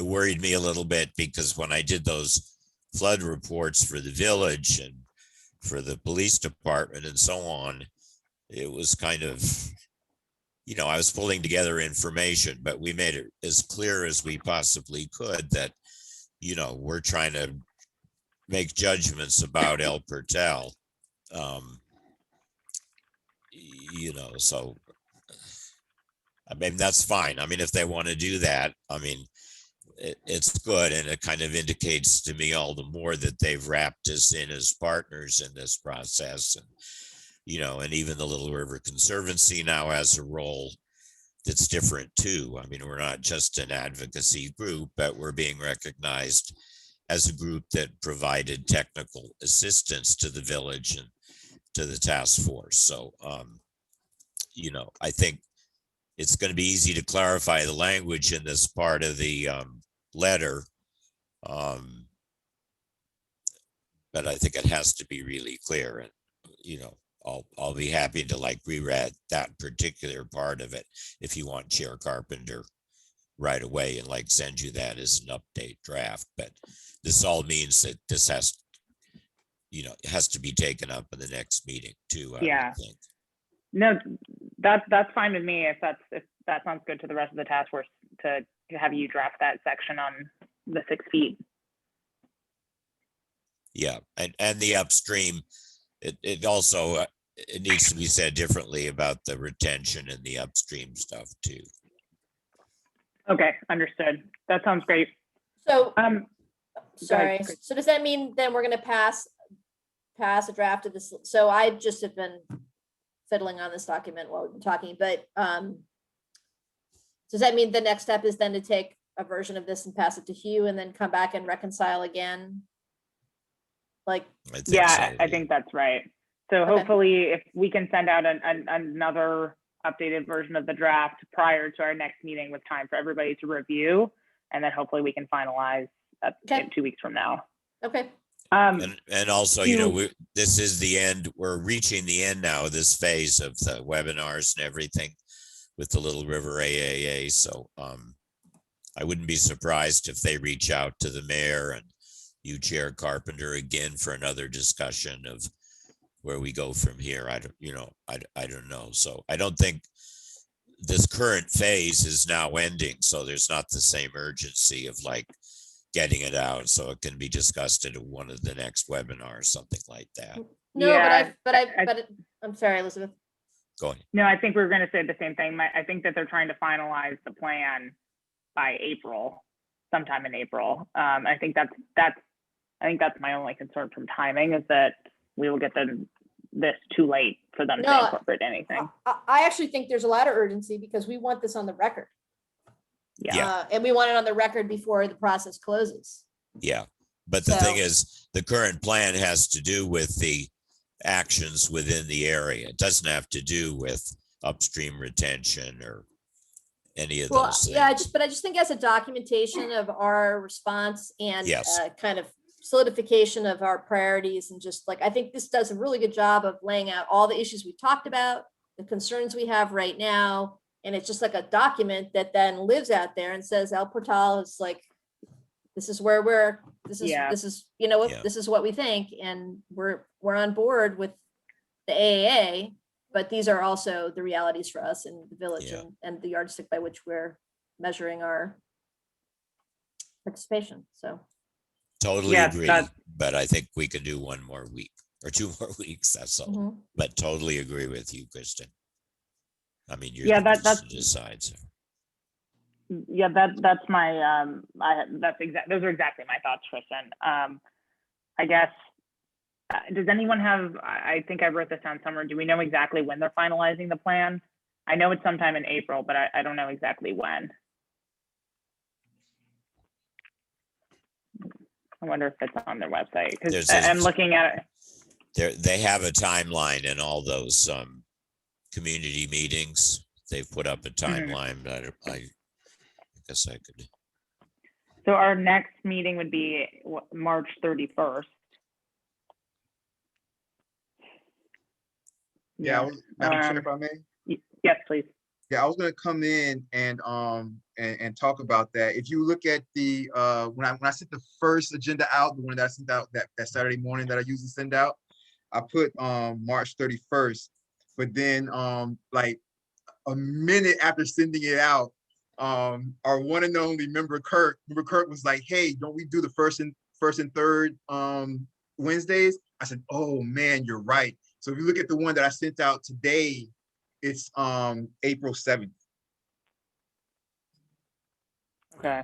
worried me a little bit, because when I did those flood reports for the village and for the police department and so on, it was kind of, I was pulling together information, but we made it as clear as we possibly could that, we're trying to make judgments about El Pertel. So, I mean, that's fine. I mean, if they want to do that, I mean, it's good. And it kind of indicates to me all the more that they've wrapped us in as partners in this process. And, and even the Little River Conservancy now has a role that's different too. I mean, we're not just an advocacy group, but we're being recognized as a group that provided technical assistance to the village and to the task force. So, I think it's going to be easy to clarify the language in this part of the letter. But I think it has to be really clear, and, I'll be happy to reread that particular part of it if you want, Chair Carpenter, right away, and send you that as an update draft. But this all means that this has to be taken up in the next meeting too. Yeah. I think. No, that's fine with me if that sounds good to the rest of the task force to have you draft that section on the 6 feet. Yeah, and the upstream, it also it needs to be said differently about the retention and the upstream stuff too. Okay, understood. That sounds great. So, sorry. sorry. So does that mean then we're going to pass a draft of this? So I just have been fiddling on this document while we've been talking, but does that mean the next step is then to take a version of this and pass it to Hugh and then come back and reconcile again? I think that's right. So Okay. hopefully if we can send out another updated version of the draft prior to our next meeting with time for everybody to review, and then hopefully we can finalize in 2 weeks from now. Okay. And also, this is the end. We're reaching the end now of this phase of the webinars and everything with the Little River AAA. So I wouldn't be surprised if they reach out to the mayor and you, Chair Carpenter, again for another discussion of where we go from here. I don't know. So I don't think this current phase is now ending. So there's not the same urgency of getting it out, so it can be discussed at one of the next webinars, something like that. No, Yeah, but I'm sorry, Elizabeth. Go ahead. No, I think we were going to say the same thing. I think that they're trying to finalize the plan by April, sometime in April. I think that's my only concern from timing, is that we will get this too late for them to incorporate anything. I actually think there's a lot of urgency because we want this on the record. Yeah. And we want it on the record before the process closes. Yeah. But the thing is, the current plan has to do with the actions within the area. It doesn't have to do with upstream retention or any of those things. Yeah, I just think as a documentation of our response and Yes. Kind of solidification of our priorities, and just I think this does a really good job of laying out all the issues we talked about, the concerns we have right now. And it's just a document that then lives out there and says El Portal is this is where this is this is what we think, and we're on board with the AAA, but these are also the realities for us in the village and the yardstick by which we're measuring our participation. So totally agree, but I think we can do 1 more week or 2 more weeks. That's all. Mhm. But totally agree with you, Kristen. I mean, you're that's to decide. So. Yeah, that's my those are exactly my thoughts, Kristen. I guess does anyone have? I think I wrote this down somewhere. Do we know exactly when they're finalizing the plan? I know it's sometime in April, but I don't know exactly when. I wonder if it's on their website, because I'm looking at it. they have a timeline in all those community meetings. They've put up a timeline. I guess I could. So our next meeting would be March 31st. Yeah, Madam Chair, if I may. Yes, please. Yeah, I was gonna come in and talk about that. If you look at the when I sent the first agenda out, the one that I sent out that Saturday morning that I usually send out, I put March 31st. But then like a minute after sending it out, our one and only member Kurt was like, "Hey, don't we do the first and third Wednesdays?" I said, "Oh man, you're right." So if you look at the one that I sent out today, it's April 7th. Okay.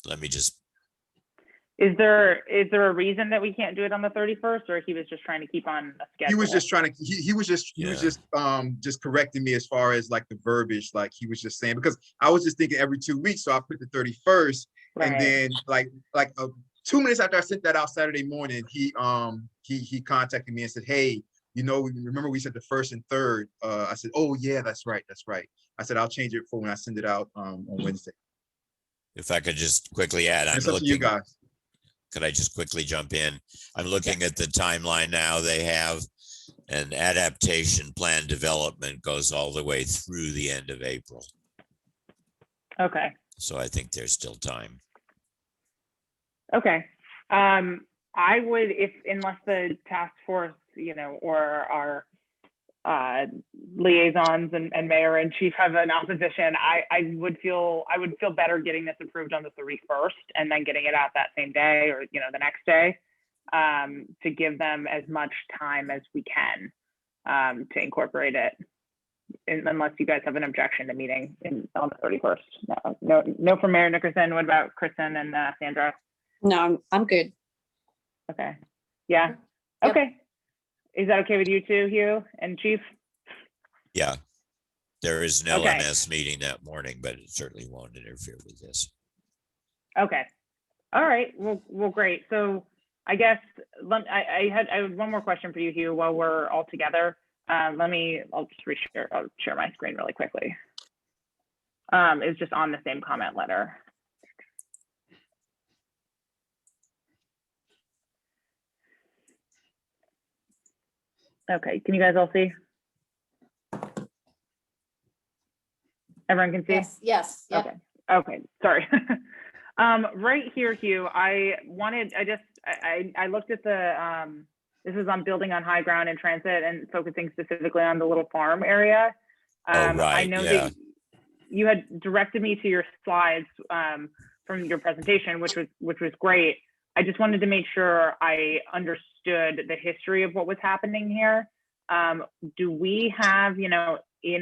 Let me just. Is there a reason that we can't do it on the 31st, or he was just trying to keep on a schedule? He was just trying to. He was just correcting me as far as like the verbiage. Like he was just saying, because I was just thinking every 2 weeks, so I put the 31st, Right. and then like 2 minutes after I sent that out Saturday morning, he contacted me and said, "Hey, remember we said the first and third?" I said, "Oh yeah, that's right. I said I'll change it for when I send it out on Wednesday." If I could just quickly add, I'm It's up to you looking. guys. Could I just quickly jump in? I'm looking at the timeline now. They have an adaptation plan development goes all the way through the end of April. Okay. So I think there's still time. Okay. I would, unless the task force, or our liaisons and mayor and chief have an opposition, I would feel better getting this approved on the 31st and then getting it out that same day, or the next day, to give them as much time as we can to incorporate it, unless you guys have an objection to meeting on the 31st. No from Mayor Nickerson. What about Kristen and Sandra? No, I'm good. Okay. Yeah. Yep. Okay. Is that okay with you too, Hugh and Chief? Yeah. There is an Okay. LMS meeting that morning, but it certainly won't interfere with this. Okay. All right. Well, great. So I guess I had one more question for you, Hugh, while we're all together. I'll just I'll share my screen really quickly. It's just on the same comment letter. Okay, can you guys all see? Everyone can see? Yes. Yep. Okay, sorry. Right here, Hugh, I looked at this is on building on high ground and transit and focusing specifically on the little farm area. Right, I know yeah. that you had directed me to your slides from your presentation, which was great. I just wanted to make sure I understood the history of what was happening here. Do we have, in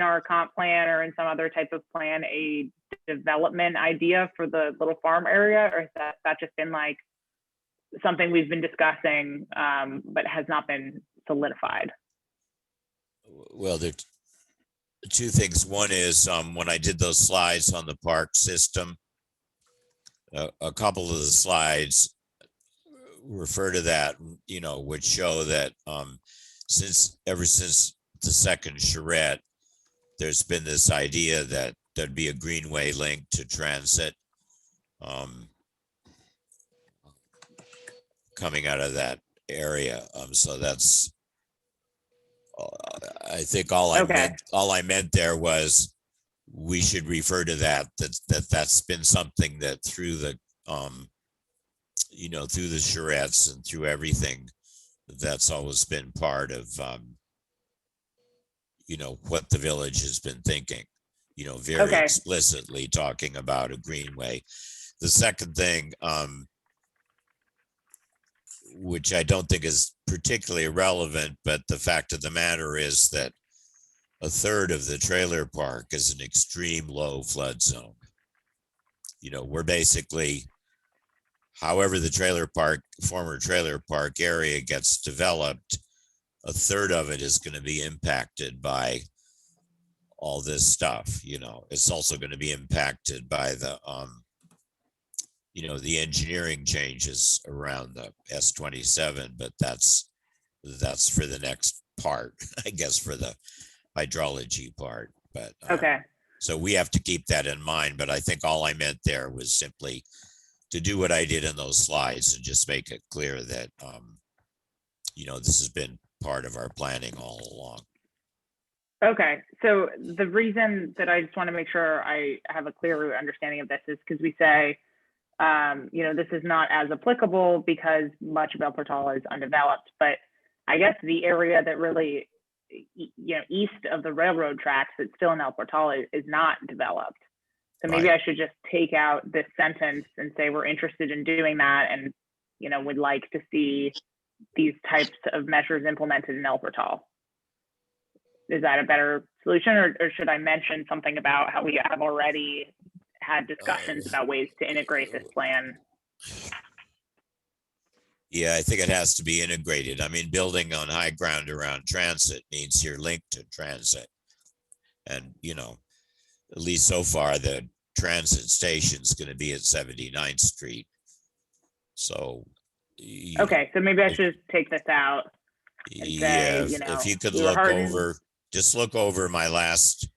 our comp plan or in some other type of plan, a development idea for the little farm area, or has that just been like something we've been discussing, but has not been solidified? Well, there are two things. One is when I did those slides on the park system, a couple of the slides refer to that, would show that ever since the second charrette, there's been this idea that there'd be a greenway link to transit coming out of that area. So that's, I think all I meant there was we should refer to that's been something that through the through the charrettes and through everything, that's always been part of what the village has been thinking, very explicitly talking about a greenway. The second thing, which I don't think is particularly relevant, but the fact of the matter is that a third of the trailer park is an extreme low flood zone. We're basically, however the former trailer park area gets developed, a third of it is going to be impacted by all this stuff. It's also going to be impacted by the the engineering changes around the S27, but that's that's for the next part, I guess, for the hydrology part. But Okay. so we have to keep that in mind. But I think all I meant there was simply to do what I did in those slides and just make it clear that, this has been part of our planning all along. Okay, so the reason that I just want to make sure I have a clear understanding of this is because we say, this is not as applicable because much of El Portal is undeveloped, but I guess the area that really, east of the railroad tracks, it's still in El Portal is not developed. So maybe Right. I should just take out this sentence and say we're interested in doing that and, would like to see these types of measures implemented in El Portal. Is that a better solution, or should I mention something about how we have already had discussions about ways to integrate this plan? Yeah, I think it has to be integrated. I mean, building on high ground around transit means you're linked to transit. And, at least so far, the transit station's going to be at 79th Street. So. Okay, so maybe I should just take this out. And Yeah, say, if you could we were look hardened. over, just look over my last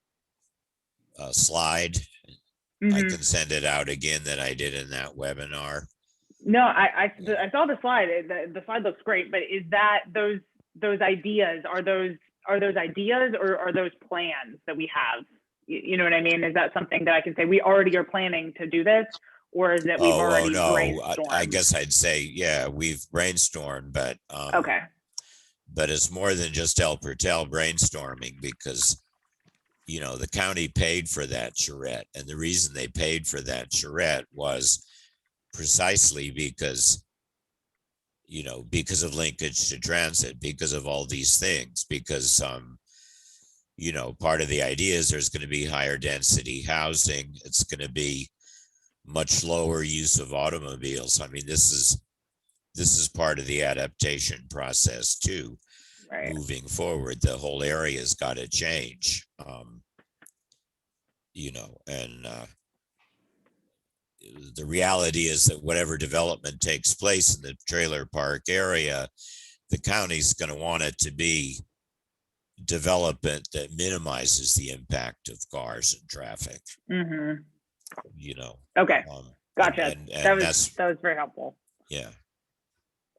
slide. I Mhm. can send it out again that I did in that webinar. No, I saw the slide. The slide looks great, but is that those ideas? Are those ideas or are those plans that we have? You know what I mean? Is that something that I can say we already are planning to do this, or is that we've already no, brainstormed? I guess I'd say, yeah, we've brainstormed, but Okay. But it's more than just El Portal brainstorming, because the county paid for that charrette, and the reason they paid for that charrette was precisely because of linkage to transit, because of all these things, because part of the idea is there's going to be higher density housing. It's going to be much lower use of automobiles. I mean, this is part of the adaptation process too. Right. Moving forward, the whole area's got to change. The reality is that whatever development takes place in the trailer park area, the county's going to want it to be development that minimizes the impact of cars and traffic. Mm-hmm. Okay. Gotcha. That was very helpful. Yeah.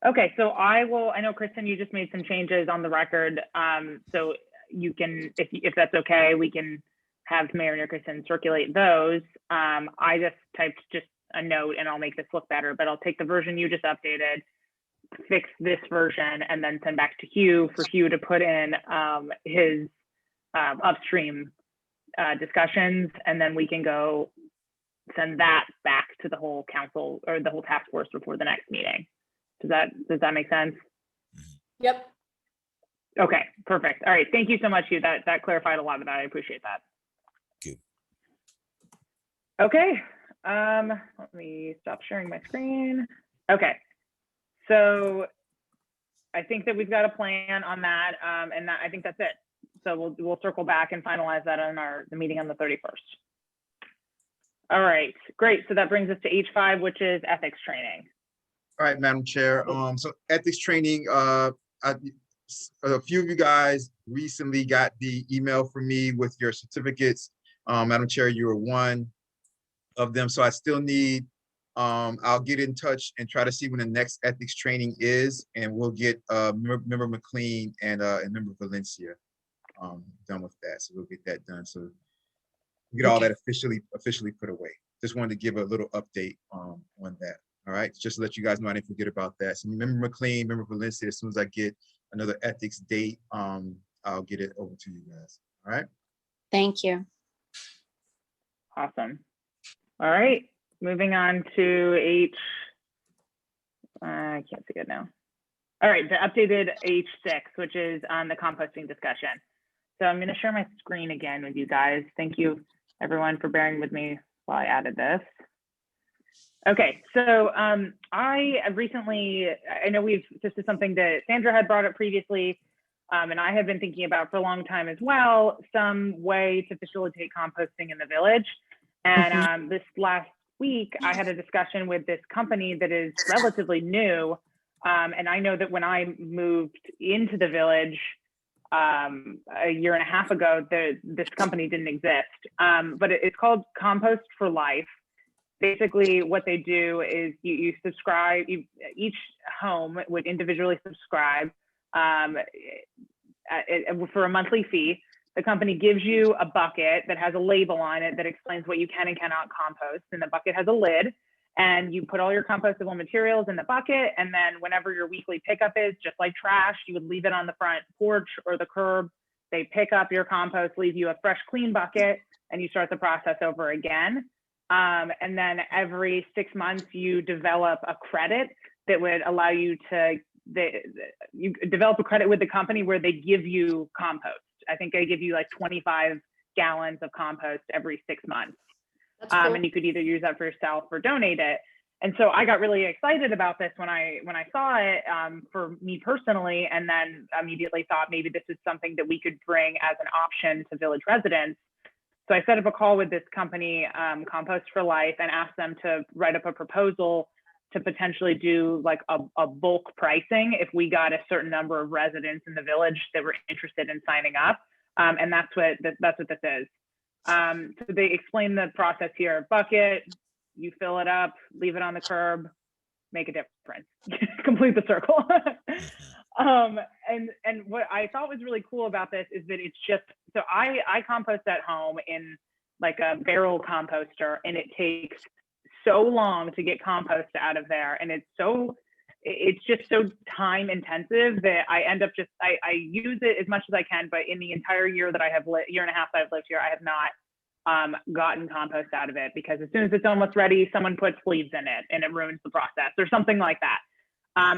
Okay, so I know, Kristen, you just made some changes on the record. So you can, if that's okay, we can have Mayor Nickerson circulate those. I just typed just a note and I'll make this look better, but I'll take the version you just updated, fix this version, and then send back to Hugh for Hugh to put in his upstream discussions, and then we can go send that back to the whole council or the whole task force before the next meeting. Does that make sense? Yep. Okay, perfect. All right, thank you so much, Hugh. That clarified a lot of that. I appreciate that. Thank you. Okay, let me stop sharing my screen. Okay, so I think that we've got a plan on that, and I think that's it. So we'll circle back and finalize that on the meeting on the 31st. All right, great. So that brings us to H5, which is ethics training. All right, Madam Chair. So ethics training, a few of you guys recently got the email from me with your certificates. Madam Chair, you were one of them. So I still need, I'll get in touch and try to see when the next ethics training is, and we'll get Member McLean and Member Valencia done with that. So we'll get that done. So we get all that officially put away. Just wanted to give a little update on that. All right, just to let you guys know, I didn't forget about that. So Member McLean, Member Valencia, as soon as I get another ethics date, I'll get it over to you guys. All right. Thank you. Awesome. All right, moving on to I can't see it now. All right, the updated H6, which is on the composting discussion. So I'm going to share my screen again with you guys. Thank you, everyone, for bearing with me while I added this. Okay, so I recently, I know this is something that Sandra had brought up previously, and I have been thinking about for a long time as well, some way to facilitate composting in the village. And this last week, I had a discussion with this company that is relatively new, And I know that when I moved into the village a year and a half ago, this company didn't exist, but it's called Compost for Life. Basically, what they do is you subscribe, each home would individually subscribe for a monthly fee. The company gives you a bucket that has a label on it that explains what you can and cannot compost, and the bucket has a lid, and you put all your compostable materials in the bucket, and then whenever your weekly pickup is, just like trash, you would leave it on the front porch or the curb. They pick up your compost, leave you a fresh, clean bucket, and you start the process over again. And then every 6 months, you develop a credit that would allow you to, you develop a credit with the company where they give you compost. I think they give you like 25 gallons of compost every 6 months. That's cool. And you could either use that for yourself or donate it. And so I got really excited about this when I saw it, for me personally, and then immediately thought maybe this is something that we could bring as an option to village residents. So I set up a call with this company, Compost for Life, and asked them to write up a proposal to potentially do like a bulk pricing if we got a certain number of residents in the village that were interested in signing up. And that's what this is. So they explain the process here: bucket, you fill it up, leave it on the curb, make a difference, complete the circle. And what I thought was really cool about this is that it's just, so I compost at home in like a barrel composter, and it takes so long to get compost out of there, and it's just so time intensive that I end up just, I use it as much as I can, but in the entire year that I have year and a half that I've lived here, I have not gotten compost out of it, because as soon as it's almost ready, someone puts leaves in it and it ruins the process or something like that.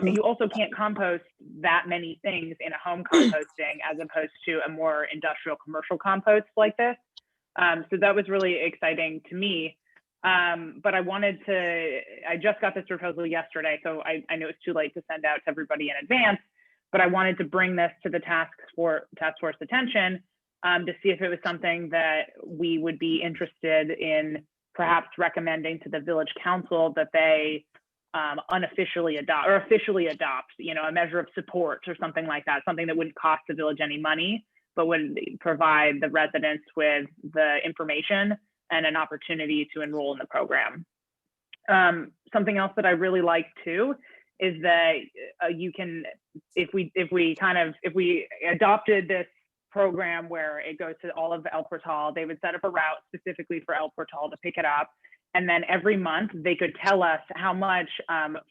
You also can't compost that many things in a home composting as opposed to a more industrial commercial compost like this. So that was really exciting to me. But I just got this proposal yesterday, so I know it's too late to send out to everybody in advance, but I wanted to bring this to the task force attention to see if it was something that we would be interested in perhaps recommending to the village council that they unofficially adopt or officially adopt, a measure of support or something like that, something that wouldn't cost the village any money, but would provide the residents with the information and an opportunity to enroll in the program. Something else that I really like too is that you can, if we adopted this program where it goes to all of El Portal, they would set up a route specifically for El Portal to pick it up. And then every month they could tell us how much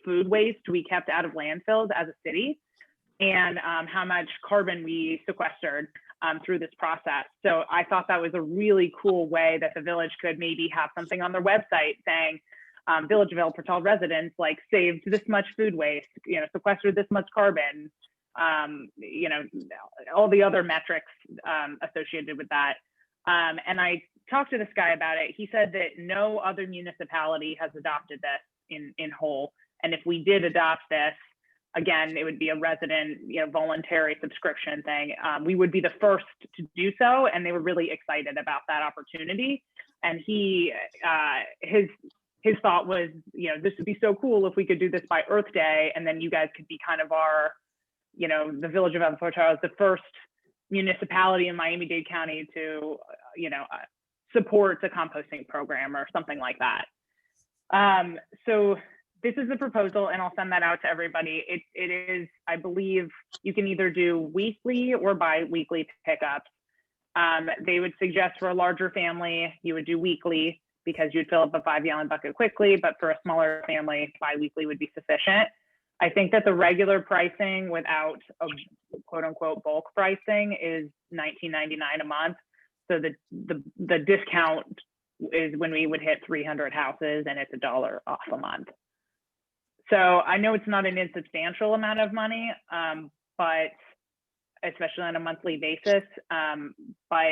food waste we kept out of landfills as a city, and how much carbon we sequestered through this process. So I thought that was a really cool way that the village could maybe have something on their website saying, Village of El Portal residents like saved this much food waste, sequestered this much carbon, all the other metrics associated with that. And I talked to this guy about it. He said that no other municipality has adopted this in whole. And if we did adopt this, again, it would be a resident, voluntary subscription thing. We would be the first to do so, and they were really excited about that opportunity. And his thought was, this would be so cool if we could do this by Earth Day, and then you guys could be kind of our, the Village of El Portal is the first municipality in Miami-Dade County to, support the composting program or something like that. So this is the proposal, and I'll send that out to everybody. It is, I believe, you can either do weekly or bi-weekly pickups. They would suggest for a larger family, you would do weekly because you'd fill up a 5-gallon bucket quickly, but for a smaller family, bi-weekly would be sufficient. I think that the regular pricing without a quote unquote bulk pricing is $19.99 a month. So the discount is when we would hit 300 houses, and it's $1 off a month. So I know it's not an insubstantial amount of money, but especially on a monthly basis, but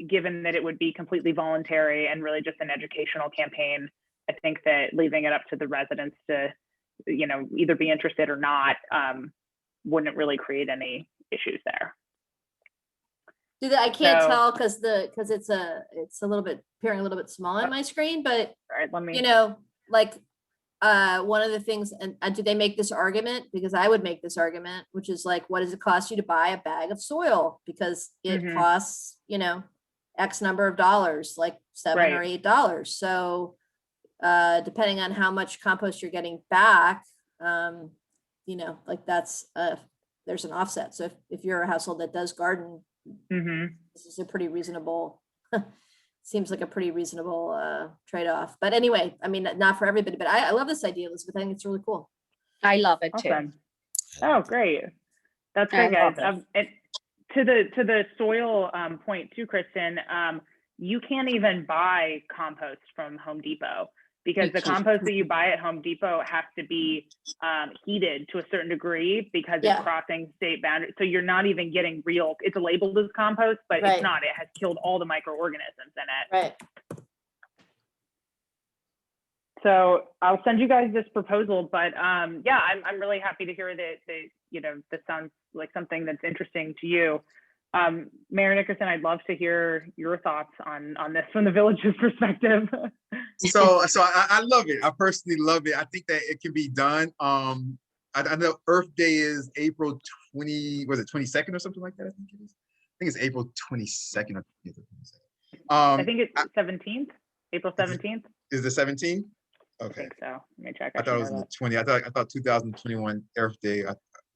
given that it would be completely voluntary and really just an educational campaign, I think that leaving it up to the residents to, either be interested or not, wouldn't really create any issues there. I can't tell because it's a little bit appearing a little bit small on my screen, but all right, let me, one of the things, and do they make this argument? Because I would make this argument, which is like, what does it cost you to buy a bag of soil? Because it Mhm. costs, X number of dollars, like $7 or Right. $8. So depending on how much compost you're getting back, like there's an offset. So if you're a household that does garden, Mhm. this is a pretty reasonable, seems like a pretty reasonable trade-off. But anyway, I mean, not for everybody, but I love this idea, Elizabeth. I think it's really cool. I love it too. Awesome. Oh, great. That's I great, guys. love And to the soil point too, Kristen, you can't even buy compost from Home Depot because You the can't. compost that you buy at Home Depot has to be heated to a certain degree because Yeah. it's crossing state boundaries. So you're not even getting real, it's labeled as compost, but Right. it's not. It has killed all the microorganisms in it. Right. So I'll send you guys this proposal, but yeah, I'm really happy to hear that this sounds like something that's interesting to you. Mayor Nickerson, I'd love to hear your thoughts on this from the village's perspective. So I love it. I personally love it. I think that it can be done. I know Earth Day is April 20, was it 22nd or something like that? I think it is. I think it's April 22nd. I think it's 17th, April 17th. Is the 17th? I Okay. think so. Let me check. I thought it was the 20. I thought 2021 Earth Day.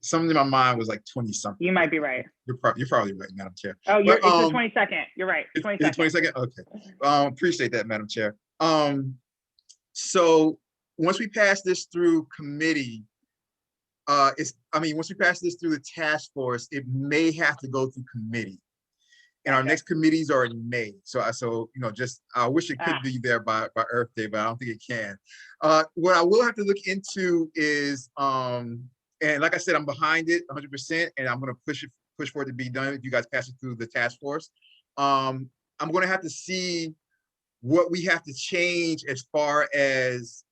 Something in my mind was like 20 something. You might be right. You're probably right, Madam Chair. Oh, But, it's the 22nd. You're right. It's 22nd. 22nd. Okay. Appreciate that, Madam Chair. So once we pass this through committee, once we pass this through the task force, it may have to go through committee. And our Okay. next committees are in May. So I wish it could be there by Earth Day, but I don't think it can. What I will have to look into is, and like I said, I'm behind it 100%, and I'm going to push for it to be done if you guys pass it through the task force. I'm going to have to see what we have to change as far as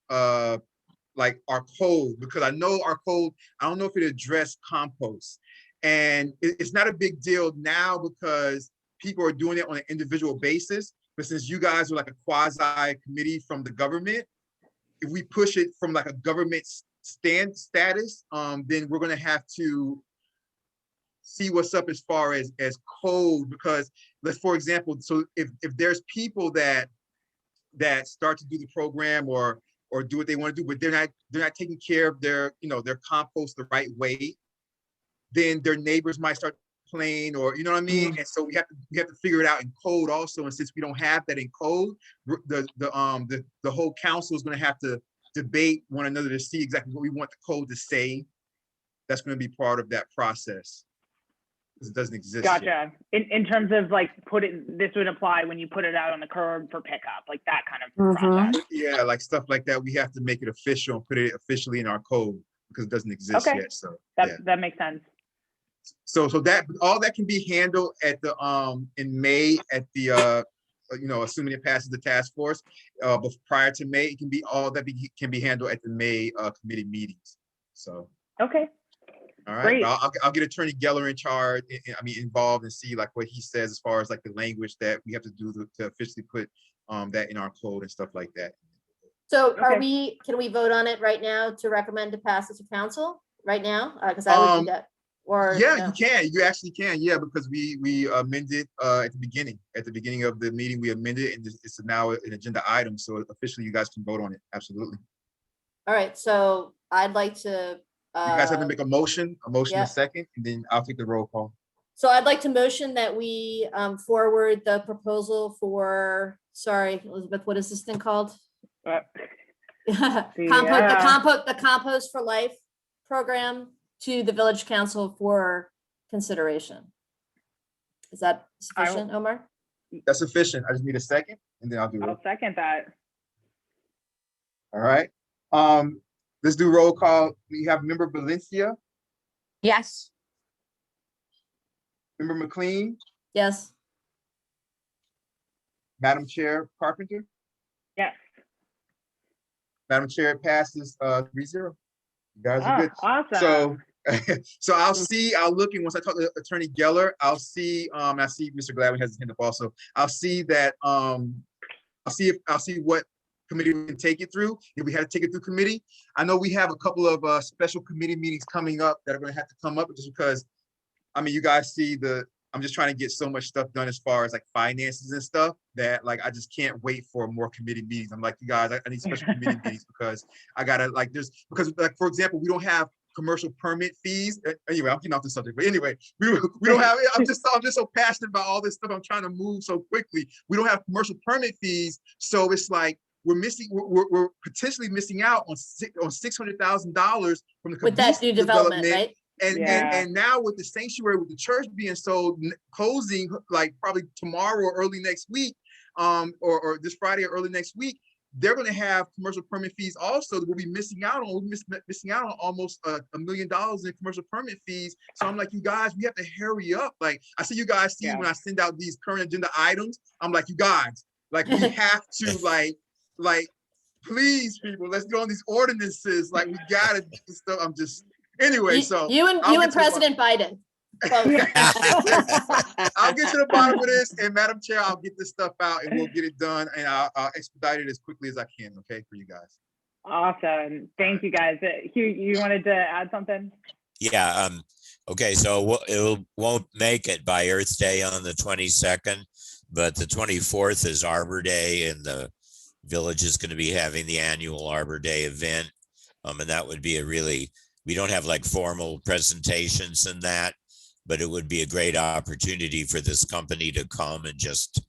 like our code, because I know our code, I don't know if it addressed compost. And it's not a big deal now because people are doing it on an individual basis. But since you guys are like a quasi committee from the government, if we push it from like a government status, then we're going to have to see what's up as far as code, because for example, so if there's people that start to do the program or do what they want to do, but they're not taking care of their compost the right way, then their neighbors might start complaining, or you know what I mean. And so we have to figure it out in code also. And since we don't have that in code, the whole council is going to have to debate one another to see exactly what we want the code to say. That's going to be part of that process. It doesn't exist yet. Gotcha. In terms of like this would apply when you put it out on the curb for pickup, like that kind of process. Yeah, like stuff like that. We have to make it official and put it officially in our code because it doesn't exist yet. So that makes sense. So that all that can be handled at the in May at the assuming it passes the task force. But prior to May, it can be can be handled at the May committee meetings. So okay. All right, Great. I'll get Attorney Geller involved and see like what he says as far as like the language that we have to do to officially put that in our code and stuff like that. So can we vote on it right now to recommend to pass it to council right now? Because I would do that. Or yeah, no? you can. You actually can. Yeah, because we amended at the beginning of the meeting, we amended it, and it's now an agenda item. So officially, you guys can vote on it. Absolutely. All right. So I'd like to. You guys have to make a motion yeah. a second, and then I'll take the roll call. So I'd like to motion that we forward the proposal for, sorry, Elizabeth, what is this thing called? The Compost for Life program to the Village Council for consideration. Is that sufficient, Omar? That's sufficient. I just need a second, and then I'll do it. I'll second that. All right. Let's do roll call. We have Member Valencia, Yes. Member McLean, Yes. Madam Chair Carpenter. Yes. Madam Chair, it passes 3-0. You guys are good. Awesome. So I'll look, and once I talk to Attorney Geller, I'll see, I see Mr. Gladwin has his hand up also. I'll see that, I'll see what committee we can take it through. If we had to take it through committee, I know we have a couple of special committee meetings coming up that are going to have to come up just because, I mean, you guys see I'm just trying to get so much stuff done as far as like finances and stuff that like I just can't wait for more committee meetings. I'm like, you guys, I need special committee meetings because I gotta like because like for example, we don't have commercial permit fees. Anyway, I'm getting off the subject, but anyway, we don't have. I'm just so passionate about all this stuff. I'm trying to move so quickly. We don't have commercial permit fees, so it's like we're potentially missing out on $600,000 from the With that new development, right? And now with the sanctuary, with the church being sold, closing like probably tomorrow or early next week, or this Friday or early next week, they're going to have commercial permit fees also that we'll be missing out on. We'll be missing out on almost $1 million in commercial permit fees. So I'm like, you guys, we have to hurry up. Like I see you guys see when I send out these current agenda items, I'm like, you guys, like we have to like, please people, let's go on these ordinances. Like we gotta do this stuff. I'm just, anyway, so you and President Biden. I'll get to the bottom of this, and Madam Chair, I'll get this stuff out and we'll get it done, and I'll expedite it as quickly as I can, okay, for you guys. Awesome. Thank you guys. Hugh, you wanted to add something? Yeah. Okay. So it won't make it by Earth Day on the 22nd, but the 24th is Arbor Day, and the village is going to be having the annual Arbor Day event. And that would be we don't have like formal presentations in that, but it would be a great opportunity for this company to come and just,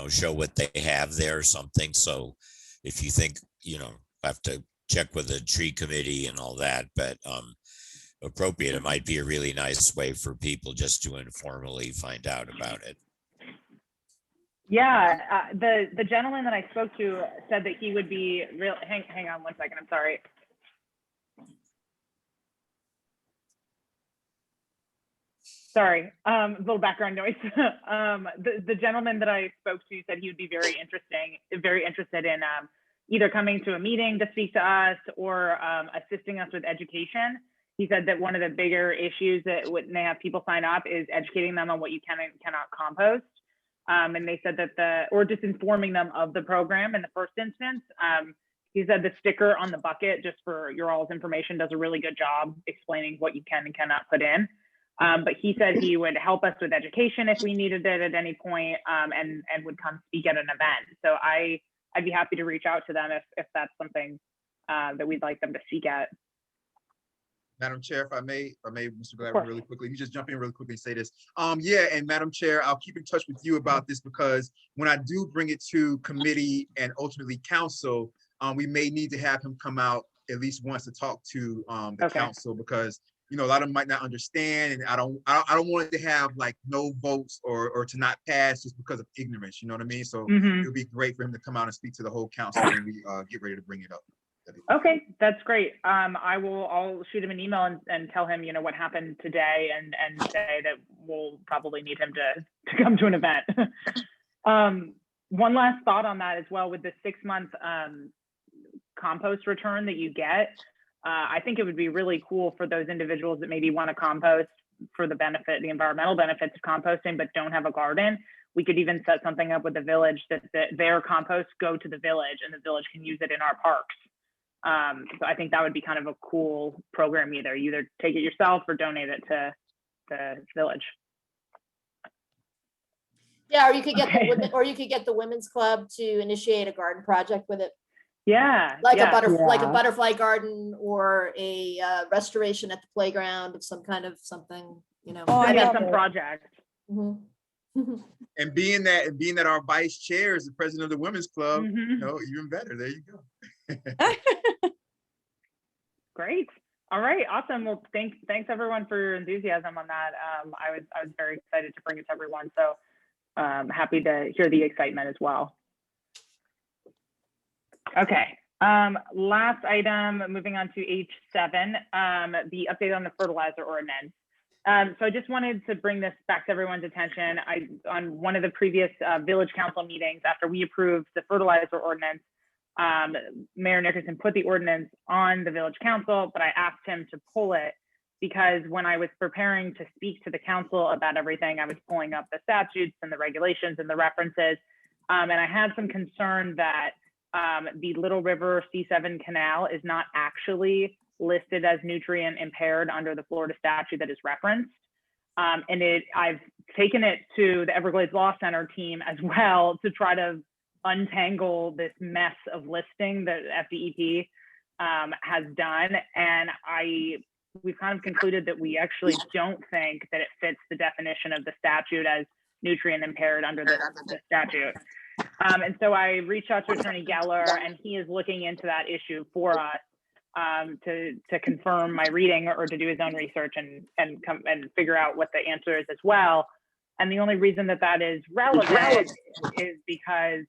show what they have there or something. So if you think, I have to check with the tree committee and all that, but appropriate, it might be a really nice way for people just to informally find out about it. Yeah, the gentleman that I spoke to said that he would be hang on one second, I'm sorry. Sorry, a little background noise. The gentleman that I spoke to said he would be very interested in either coming to a meeting to speak to us or assisting us with education. He said that one of the bigger issues that when they have people sign up is educating them on what you can and cannot compost. And they said that or just informing them of the program in the first instance. He said the sticker on the bucket, just for your all's information, does a really good job explaining what you can and cannot put in. But he said he would help us with education if we needed it at any point, and would come speak at an event. So I'd be happy to reach out to them if that's something that we'd like them to speak at. Madam Chair, if I may, Mr. Gladwin, really quickly, you just jump in really quickly and say this. Yeah, and Madam Chair, I'll keep in touch with you about this because when I do bring it to committee and ultimately council, we may need to have him come out at least once to talk to the council because a lot of them might not understand, and I don't want it to have like no votes or to not pass just because of ignorance. You know what I mean? So it would be great for him to come out and speak to the whole council when we get ready to bring it up. Okay, that's great. I'll shoot him an email and tell him, what happened today and say that we'll probably need him to come to an event. One last thought on that as well, with the 6-month compost return that you get, I think it would be really cool for those individuals that maybe want to compost for the environmental benefits of composting, but don't have a garden. We could even set something up with the village that their compost go to the village and the village can use it in our parks. So I think that would be kind of a cool program. You either take it yourself or donate it to the village. Yeah, or you could get the women's club to initiate a garden project with it. Yeah, like a butterfly garden or a restoration at the playground of some kind of something. I got some project. And being that our vice chair is the president of the women's club, even better. There you go. Great. All right. Awesome. Well, thanks everyone for your enthusiasm on that. I was very excited to bring it to everyone. So happy to hear the excitement as well. Okay. Last item, moving on to H7, the update on the fertilizer ordinance. So I just wanted to bring this back to everyone's attention. On one of the previous village council meetings, after we approved the fertilizer ordinance, Mayor Nickerson put the ordinance on the village council, but I asked him to pull it because when I was preparing to speak to the council about everything, I was pulling up the statutes and the regulations and the references. And I had some concern that the Little River C7 canal is not actually listed as nutrient impaired under the Florida statute that is referenced. And I've taken it to the Everglades Law Center team as well to try to untangle this mess of listing that FDEP has done. And we've kind of concluded that we actually don't think that it fits the definition of the statute as nutrient impaired under the statute. And so I reached out to Attorney Geller, and he is looking into that issue for us to confirm my reading or to do his own research and figure out what the answer is as well. And the only reason that is relevant is because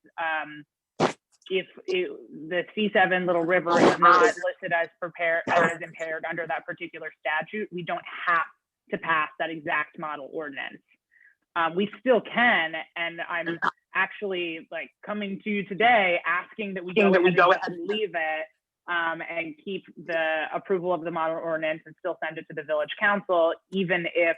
if the C7 Little River is not listed as impaired under that particular statute, we don't have to pass that exact model ordinance. We still can, and I'm actually like coming to you today asking that we go ahead and leave it and keep the approval of the model ordinance and still send it to the village council, even if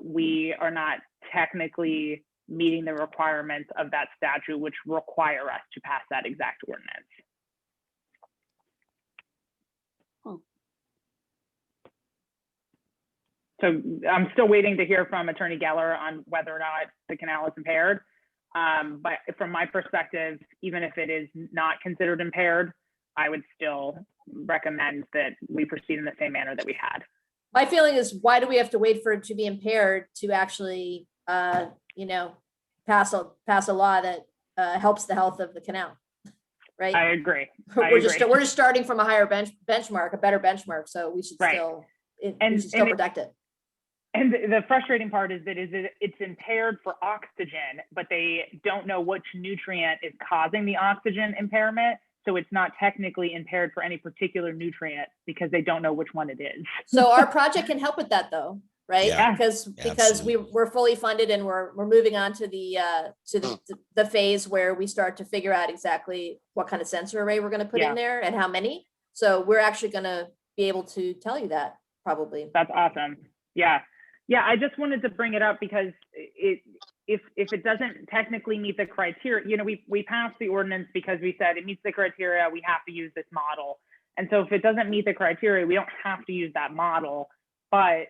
we are not technically meeting the requirements of that statute, which require us to pass that exact ordinance. So I'm still waiting to hear from Attorney Geller on whether or not the canal is impaired. But from my perspective, even if it is not considered impaired, I would still recommend that we proceed in the same manner that we had. My feeling is, why do we have to wait for it to be impaired to actually, pass a law that helps the health of the canal, right? I agree. We're just starting from a higher benchmark, a better benchmark. So we should still protect it. And the frustrating part is that it's impaired for oxygen, but they don't know which nutrient is causing the oxygen impairment. So it's not technically impaired for any particular nutrient because they don't know which one it is. So our project can help with that though, right? Yeah, because we're fully funded and we're moving on to the phase where we start to figure out exactly what kind of sensor array we're going to put in there and how many. So we're actually going to be able to tell you that probably. That's awesome. Yeah. Yeah, I just wanted to bring it up because if it doesn't technically meet the criteria, we passed the ordinance because we said it meets the criteria, we have to use this model. And so if it doesn't meet the criteria, we don't have to use that model, but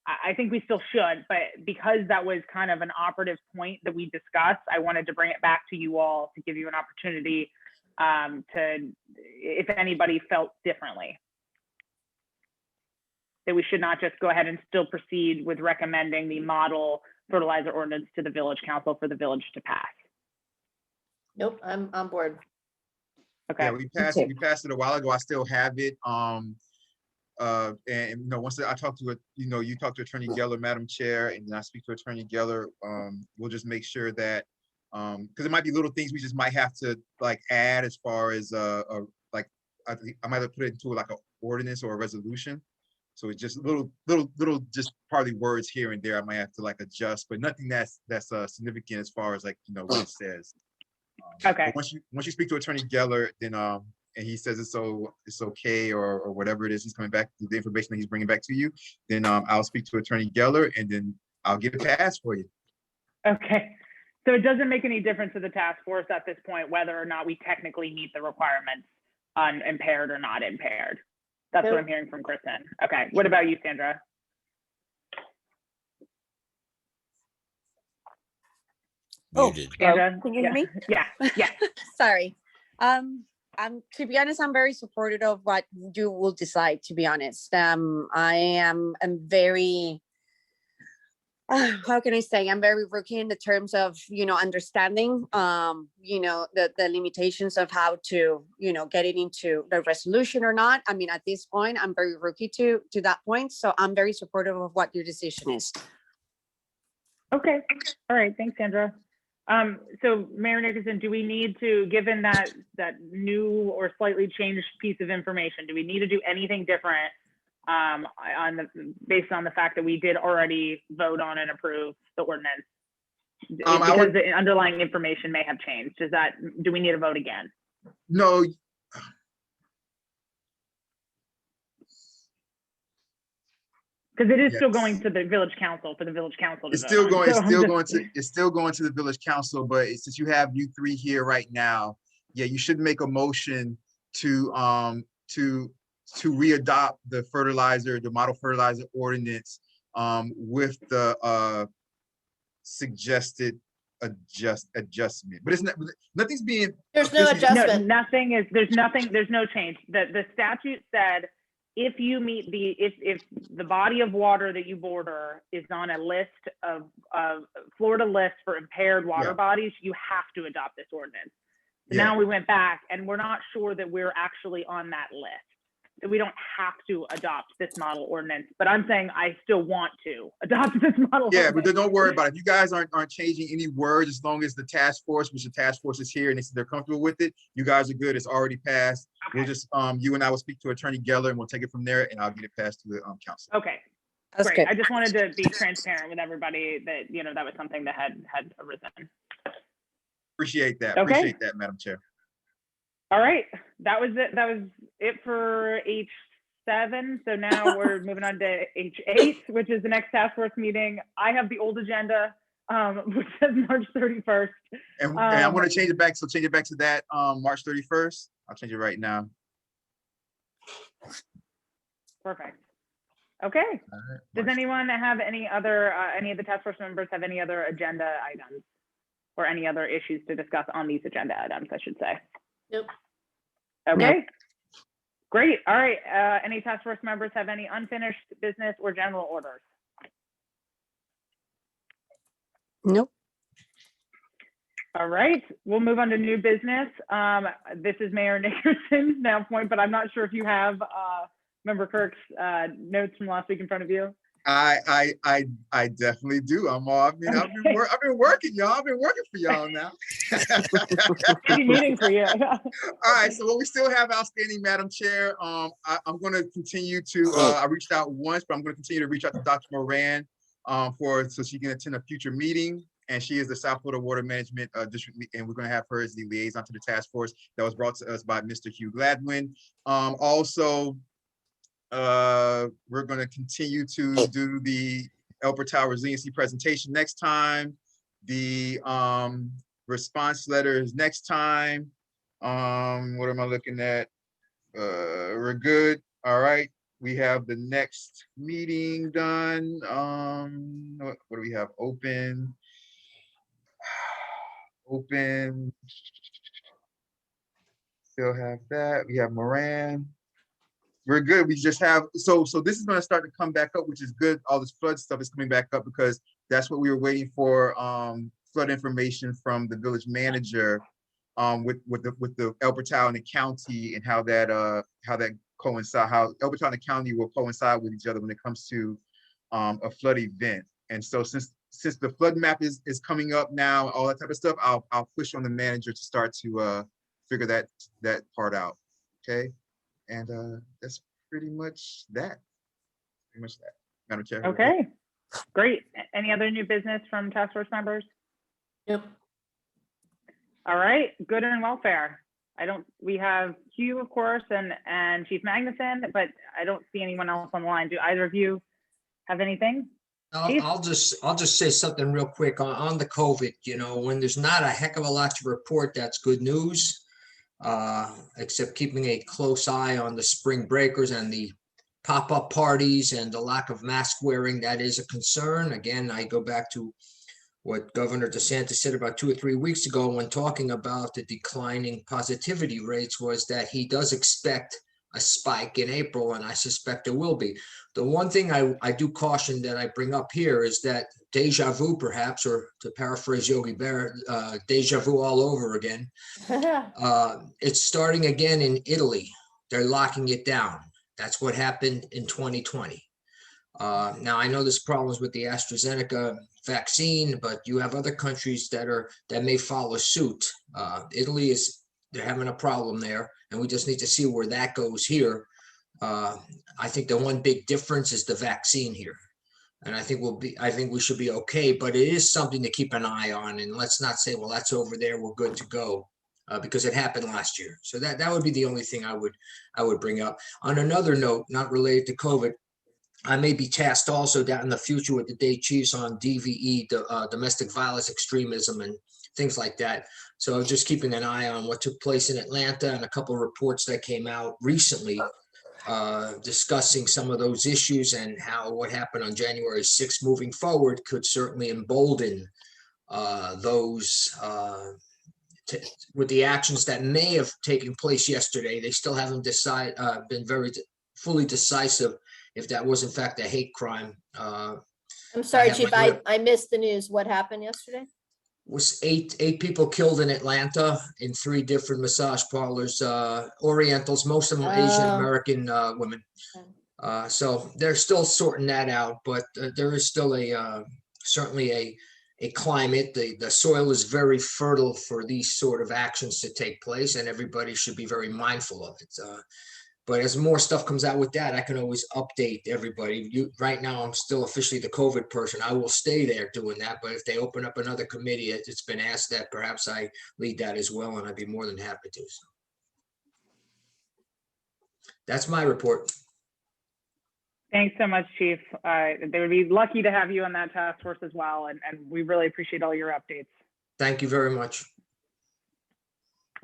I think we still should. But because that was kind of an operative point that we discussed, I wanted to bring it back to you all to give you an opportunity to, if anybody felt differently, that we should not just go ahead and still proceed with recommending the model fertilizer ordinance to the village council for the village to pass. Nope, I'm on board. Okay. Yeah, we passed it a while ago. I still have it. And once I talk to you talk to Attorney Geller, Madam Chair, and then I speak to Attorney Geller, we'll just make sure that because it might be little things we just might have to like add as far as I might have put it into like an ordinance or a resolution. So it's just little just probably words here and there I might have to like adjust, but nothing that's significant as far as like what it says. Okay. Once you speak to Attorney Geller, then and he says it's okay or whatever it is he's coming back to the information that he's bringing back to you, then I'll speak to Attorney Geller and then I'll get it passed for you. Okay. So it doesn't make any difference to the task force at this point whether or not we technically meet the requirements on impaired or not impaired. That's what I'm hearing from Kristen. Okay, what about you, Sandra? Muted. Sandra? Can you hear me? Yeah. Sorry. To be honest, I'm very supportive of what you will decide, to be honest. I am very, how can I say, I'm very rookie in the terms of, understanding, the limitations of how to, get it into the resolution or not. I mean, at this point, I'm very rookie to that point. So I'm very supportive of what your decision is. Okay. All right. Thanks, Sandra. So Mayor Nickerson, do we need to, given that new or slightly changed piece of information, do we need to do anything different based on the fact that we did already vote on and approve the ordinance? Because the underlying information may have changed. Do we need to vote again? No. Because it is still going to the village council for the village council to It's vote still on. going. So It's still going to the village council. But since you have you three here right now, Yeah, you should make a motion to readopt the model fertilizer ordinance with the suggested adjustment. But it's not, nothing's being. There's no adjustment. There's no change. The statute said if you meet if the body of water that you border is on a list of Florida list for impaired water bodies, you have to adopt this ordinance. Now we went back and we're not sure that we're actually on that list. We don't have to adopt this model ordinance, but I'm saying I still want to adopt this model Yeah, ordinance. but don't worry about it. If you guys aren't changing any words, as long as the task force, which the task force is here and they're comfortable with it, you guys are good. It's already passed. Okay. We'll just, you and I will speak to Attorney Geller and we'll take it from there and I'll get it passed to the council. Okay, That's great. good. I just wanted to be transparent with everybody that, you know, that was something that had arisen. Appreciate that. Okay. Appreciate that, Madam Chair. All right, that was it. That was it for H7. So now we're moving on to H8, which is the next task force meeting. I have the old agenda, which says March 31st. And I want to change it back. So change it back to that March 31st. I'll change it right now. Perfect. Okay. All right, Does March- anyone have any other, any of the task force members have any other agenda items or any other issues to discuss on these agenda items, I should say? Nope. Okay. Great. All right. Any task force members have any unfinished business or general orders? Nope. All right. We'll move on to new business. This is Mayor Nickerson's now point, but I'm not sure if you have Member Kirk's notes from last week in front of you. I definitely do. I've been working, y'all. I've been working for y'all now. Busy meeting for you. All right. So what we still have outstanding, Madam Chair. I'm going to continue to. I reached out once, but I'm going to continue to reach out to Dr. Moran so she can attend a future meeting. And she is the South Florida Water Management District, and we're going to have her as the liaison to the task force that was brought to us by Mr. Hugh Gladwin. Also, we're going to continue to do the El Portal Resiliency presentation next time. The response letters next time. What am I looking at? We're good. All right. We have the next meeting done. What do we have open? Open. Still have that. We have Moran. We're good. We just have, so this is going to start to come back up, which is good. All this flood stuff is coming back up because that's what we were waiting for, flood information from the village manager with the El Portal and the county and how that coincide, how El Portal and the county will coincide with each other when it comes to a flood event. And so since the flood map is coming up now, all that type of stuff, I'll push on the manager to start to figure that part out. Okay. And that's pretty much that. Madam Chair. Okay, great. Any other new business from task force members? Yep. All right, good and welfare. We have Hugh, of course, and Chief Magnuson, but I don't see anyone else on the line. Do either of you have anything? I'll just say something real quick on the COVID. You know, when there's not a heck of a lot to report, that's good news. Except keeping a close eye on the spring breakers and the pop-up parties and the lack of mask wearing. That is a concern. Again, I go back to what Governor DeSantis said about 2 or 3 weeks ago when talking about the declining positivity rates, was that he does expect a spike in April, and I suspect there will be. The one thing I do caution that I bring up here is that deja vu, perhaps, or to paraphrase Yogi Berra, deja vu all over again. It's starting again in Italy. They're locking it down. That's what happened in 2020. Now, I know there's problems with the AstraZeneca vaccine, but you have other countries that may follow suit. Italy they're having a problem there, and we just need to see where that goes here. I think the one big difference is the vaccine here. And I think we should be okay, but it is something to keep an eye on. And let's not say, well, that's over there, we're good to go, because it happened last year. So that would be the only thing I would bring up. On another note, not related to COVID, I may be tasked also down in the future with the day chiefs on DVE, domestic violence extremism, and things like that. So I was just keeping an eye on what took place in Atlanta and a couple of reports that came out recently discussing some of those issues and how what happened on January 6th moving forward could certainly embolden those with the actions that may have taken place yesterday. They still haven't been very fully decisive if that was in fact a hate crime. I'm sorry, have Chief, my- I missed the news. What happened yesterday? Was eight people killed in Atlanta in 3 different massage parlors, Orientals, most of them Asian Oh. American women. So they're still sorting that out, but there is still certainly a climate. The soil is very fertile for these sort of actions to take place, and everybody should be very mindful of it. But as more stuff comes out with that, I can always update everybody. Right now, I'm still officially the COVID person. I will stay there doing that. But if they open up another committee, it's been asked that perhaps I lead that as well, and I'd be more than happy to. So that's my report. Thanks so much, Chief. They would be lucky to have you on that task force as well, and we really appreciate all your updates. Thank you very much.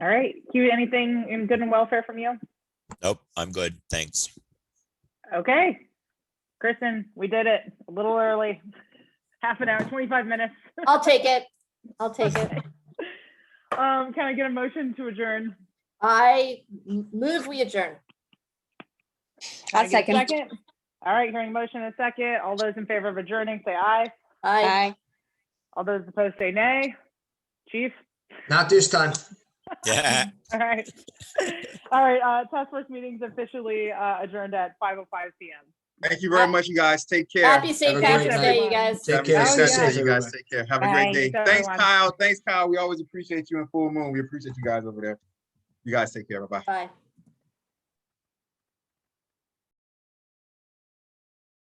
All right, Hugh, anything in good and welfare from you? Nope, I'm good. Thanks. Okay, Kristen, we did it a little early. Half an hour, 25 minutes. I'll take it. I'll take it. Can I get a motion to adjourn? I move we adjourn. Can I I'll get a second. All right, hearing motion in a second. All those in favor of adjourning, say aye. Aye. Bye. All those opposed, say nay. Chief? Not this time. Yeah. All right. All right, task force meeting's officially adjourned at 5:05 p.m. Thank you very much, you guys. Take care. Happy Have St. a great Patrick's night. Day, you guys. Take care. Oh, Stay yeah. safe, You guys everybody. take care. Have a Bye. great day. Thanks, Thanks, everyone. Kyle. Thanks, Kyle. We always appreciate you in full moon. We appreciate you guys over there. You guys take care. Bye-bye. Bye.